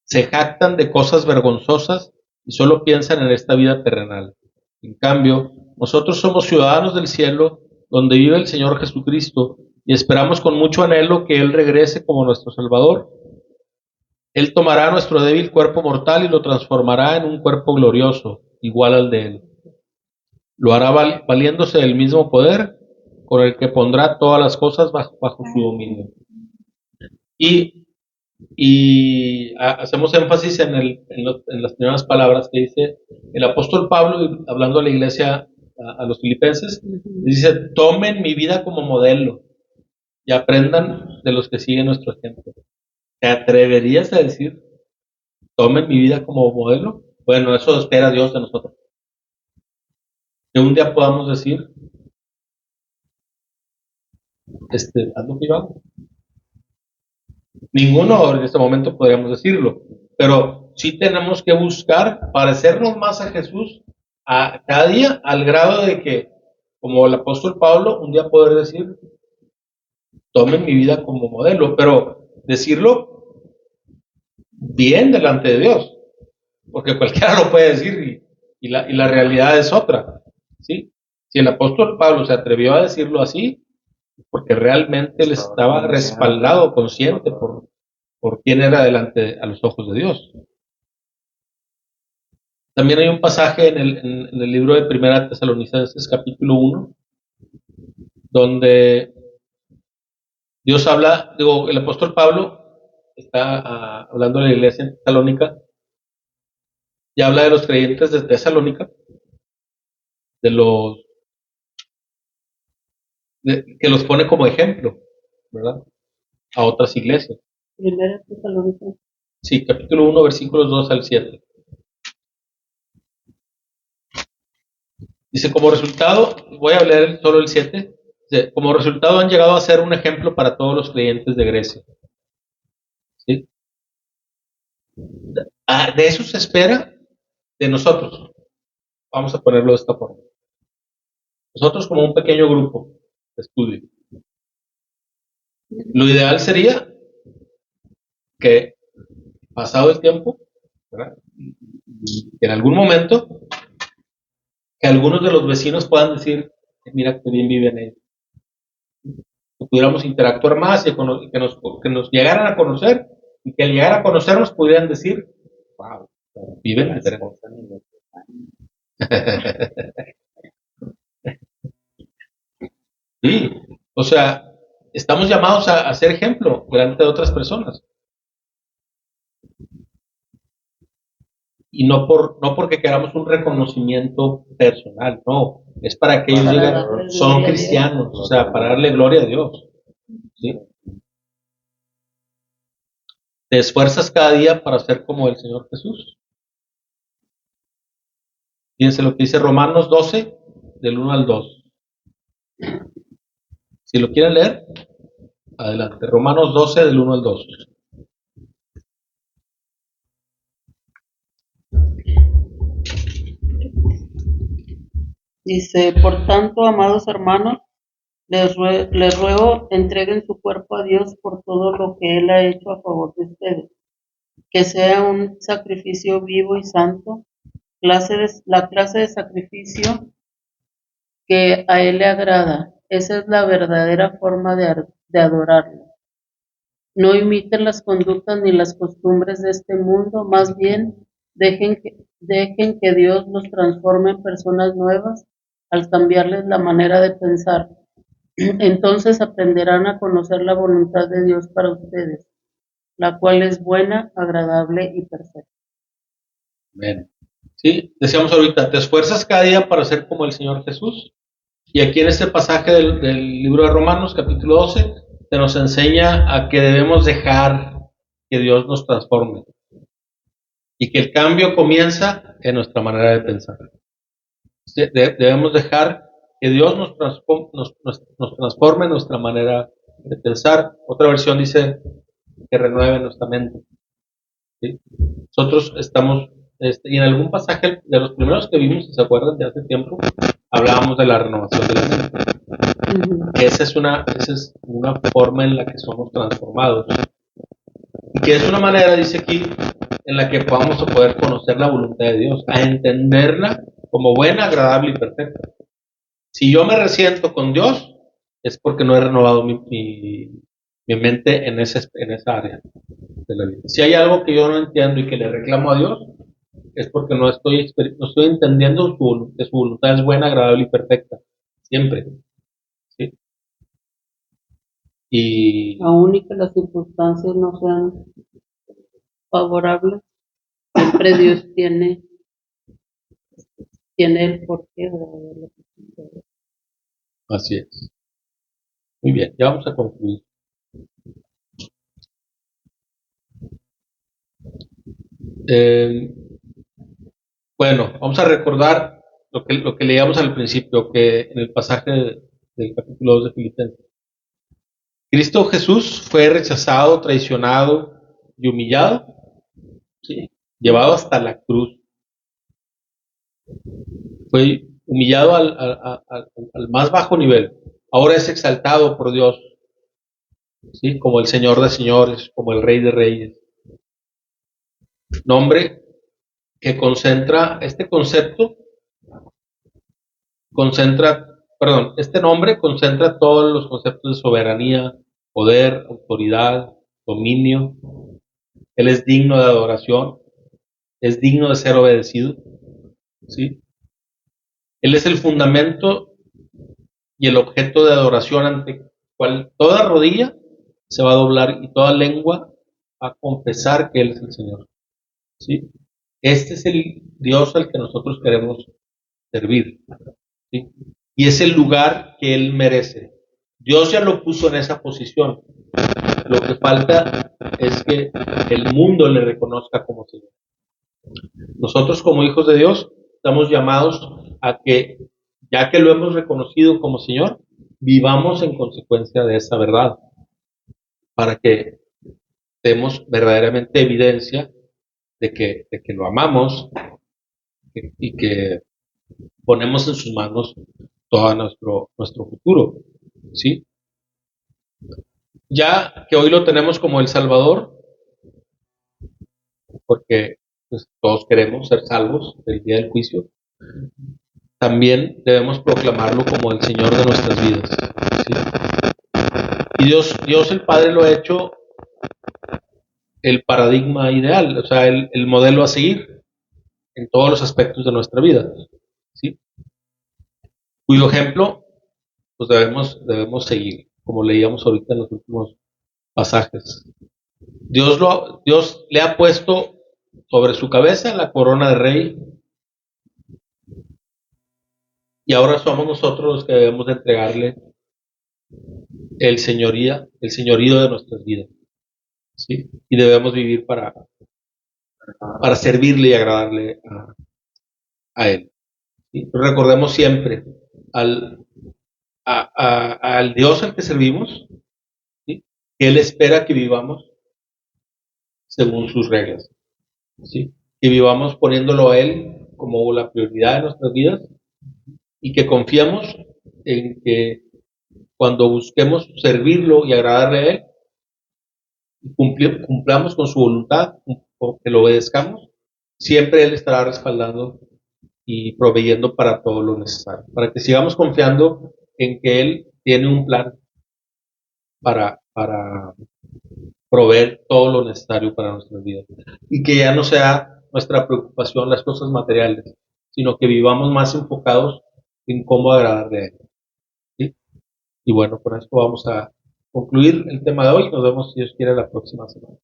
S1: Se jactan de cosas vergonzosas y solo piensan en esta vida terrenal. En cambio, nosotros somos ciudadanos del cielo, donde vive el Señor Jesucristo, y esperamos con mucho anhelo que Él regrese como nuestro Salvador. Él tomará nuestro débil cuerpo mortal y lo transformará en un cuerpo glorioso, igual al de Él. Lo hará valiéndose del mismo poder con el que pondrá todas las cosas bajo su dominio. Y hacemos énfasis en las primeras palabras que dice el apóstol Pablo, hablando a la iglesia, a los filipenses, dice, tomen mi vida como modelo y aprendan de los que siguen nuestro ejemplo. ¿Te atreverías a decir, tomen mi vida como modelo? Bueno, eso espera Dios de nosotros. Que un día podamos decir, haz lo que yo hago. Ninguno en este momento podríamos decirlo, pero sí tenemos que buscar parecernos más a Jesús a cada día, al grado de que, como el apóstol Pablo, un día poder decir, tomen mi vida como modelo, pero decirlo bien delante de Dios, porque cualquiera lo puede decir y la realidad es otra, ¿sí? Si el apóstol Pablo se atrevió a decirlo así, porque realmente él estaba respaldado, consciente por quién era delante a los ojos de Dios. También hay un pasaje en el libro de Primera Tesalonicenses, capítulo 1, donde Dios habla, el apóstol Pablo está hablando de la iglesia en Tesalónica y habla de los creyentes de Tesalónica, que los pone como ejemplo, ¿verdad? A otras iglesias.
S3: Primera Tesalonicenses.
S1: Sí, capítulo 1, versículos 2 al 7. Dice, como resultado, voy a leer solo el 7. Dice, como resultado han llegado a ser un ejemplo para todos los creyentes de Grecia. ¿Sí? De eso se espera de nosotros. Vamos a ponerlo de esta forma. Nosotros como un pequeño grupo de estudio. Lo ideal sería que, pasado el tiempo, ¿verdad? Y en algún momento, que algunos de los vecinos puedan decir, mira qué bien viven ellos. Que pudiéramos interactuar más y que nos llegaran a conocer y que al llegar a conocernos pudieran decir, wow, viven diferente. Sí, o sea, estamos llamados a ser ejemplo delante de otras personas. Y no porque queramos un reconocimiento personal, no, es para que ellos
S3: Para
S1: digan,
S3: darle
S1: son
S3: gloria a Dios.
S1: cristianos, o sea, para darle gloria a Dios. ¿Sí? Te esfuerzas cada día para ser como el Señor Jesús. Fíjense lo que dice Romanos 12, del 1 al 2. Si lo quieren leer, adelante. Romanos 12, del 1 al 2.
S3: Dice, por tanto, amados hermanos, les ruego entreguen su cuerpo a Dios por todo lo que Él ha hecho a favor de ustedes, que sea un sacrificio vivo y santo, la clase de sacrificio que a Él le agrada. Esa es la verdadera forma de adorarlo. No imiten las conductas ni las costumbres de este mundo, más bien dejen que Dios los transforme en personas nuevas al cambiarles la manera de pensar. Entonces aprenderán a conocer la voluntad de Dios para ustedes, la cual es buena, agradable y perfecta.
S1: Amén. Sí, decíamos ahorita, te esfuerzas cada día para ser como el Señor Jesús. Y aquí en este pasaje del libro de Romanos, capítulo 12, se nos enseña a que debemos dejar que Dios nos transforme y que el cambio comienza en nuestra manera de pensar. Debemos dejar que Dios nos transforme en nuestra manera de pensar. Otra versión dice que renueve nuestra mente. ¿Sí? Nosotros estamos, y en algún pasaje de los primeros que vimos, si se acuerdan, de hace tiempo, hablábamos de la renovación de la mente. Esa es una forma en la que somos transformados. Y que es una manera, dice aquí, en la que vamos a poder conocer la voluntad de Dios, a entenderla como buena, agradable y perfecta. Si yo me resiento con Dios, es porque no he renovado mi mente en esa área de la vida. Si hay algo que yo no entiendo y que le reclamo a Dios, es porque no estoy entendiendo que su voluntad es buena, agradable y perfecta. Siempre. ¿Sí? Y
S3: Aún y que las circunstancias no sean favorables, siempre Dios tiene el porqué de lo que sucede.
S1: así es. Muy bien, ya vamos a concluir. Bueno, vamos a recordar lo que leíamos al principio, que en el pasaje del capítulo 2 de Filipenses. Cristo Jesús fue rechazado, traicionado y humillado, ¿sí? Llevado hasta la cruz. Fue humillado al más bajo nivel. Ahora es exaltado por Dios, ¿sí? Como el Señor de señores, como el Rey de reyes. Nombre que concentra, este nombre concentra todos los conceptos de soberanía, poder, autoridad, dominio. Él es digno de adoración, es digno de ser obedecido, ¿sí? Él es el fundamento y el objeto de adoración ante cual toda rodilla se va a doblar y toda lengua va a confesar que Él es el Señor, ¿sí? Este es el Dios al que nosotros queremos servir, ¿sí? Y es el lugar que Él merece. Dios ya lo puso en esa posición. Lo que falta es que el mundo le reconozca como Señor. Nosotros como hijos de Dios estamos llamados a que, ya que lo hemos reconocido como Señor, vivamos en consecuencia de esa verdad, para que demos verdaderamente evidencia de que lo amamos y que ponemos en sus manos todo nuestro futuro, ¿sí? Ya que hoy lo tenemos como el Salvador, porque pues, todos queremos ser salvos del día del juicio, también debemos proclamarlo como el Señor de nuestras vidas, ¿sí? Y Dios el Padre lo ha hecho el paradigma ideal, o sea, el modelo a seguir en todos los aspectos de nuestra vida, ¿sí? Cuyo ejemplo pues debemos seguir, como leíamos ahorita en los últimos pasajes. Dios le ha puesto sobre su cabeza la corona de rey, y ahora somos nosotros los que debemos de entregarle el señorío de nuestras vidas, ¿sí? Y debemos vivir para servirle y agradarle a Él, ¿sí? Recordemos siempre al, al Dios al que servimos, ¿sí? Que Él espera que vivamos según sus reglas, ¿sí? Que vivamos poniéndolo a Él como la prioridad de nuestras vidas, y que confiamos en que cuando busquemos servirlo y agradarle a Él, cumplamos con su voluntad, o que lo obedezcamos, siempre Él estará respaldando y proveyendo para todo lo necesario, para que sigamos confiando en que Él tiene un plan para proveer todo lo necesario para nuestras vidas, y que ya no sea nuestra preocupación las cosas materiales, sino que vivamos más enfocados en cómo agradarle a Él, ¿sí? Y bueno, con esto vamos a concluir el tema de hoy. Nos vemos, si Dios quiere, la próxima semana.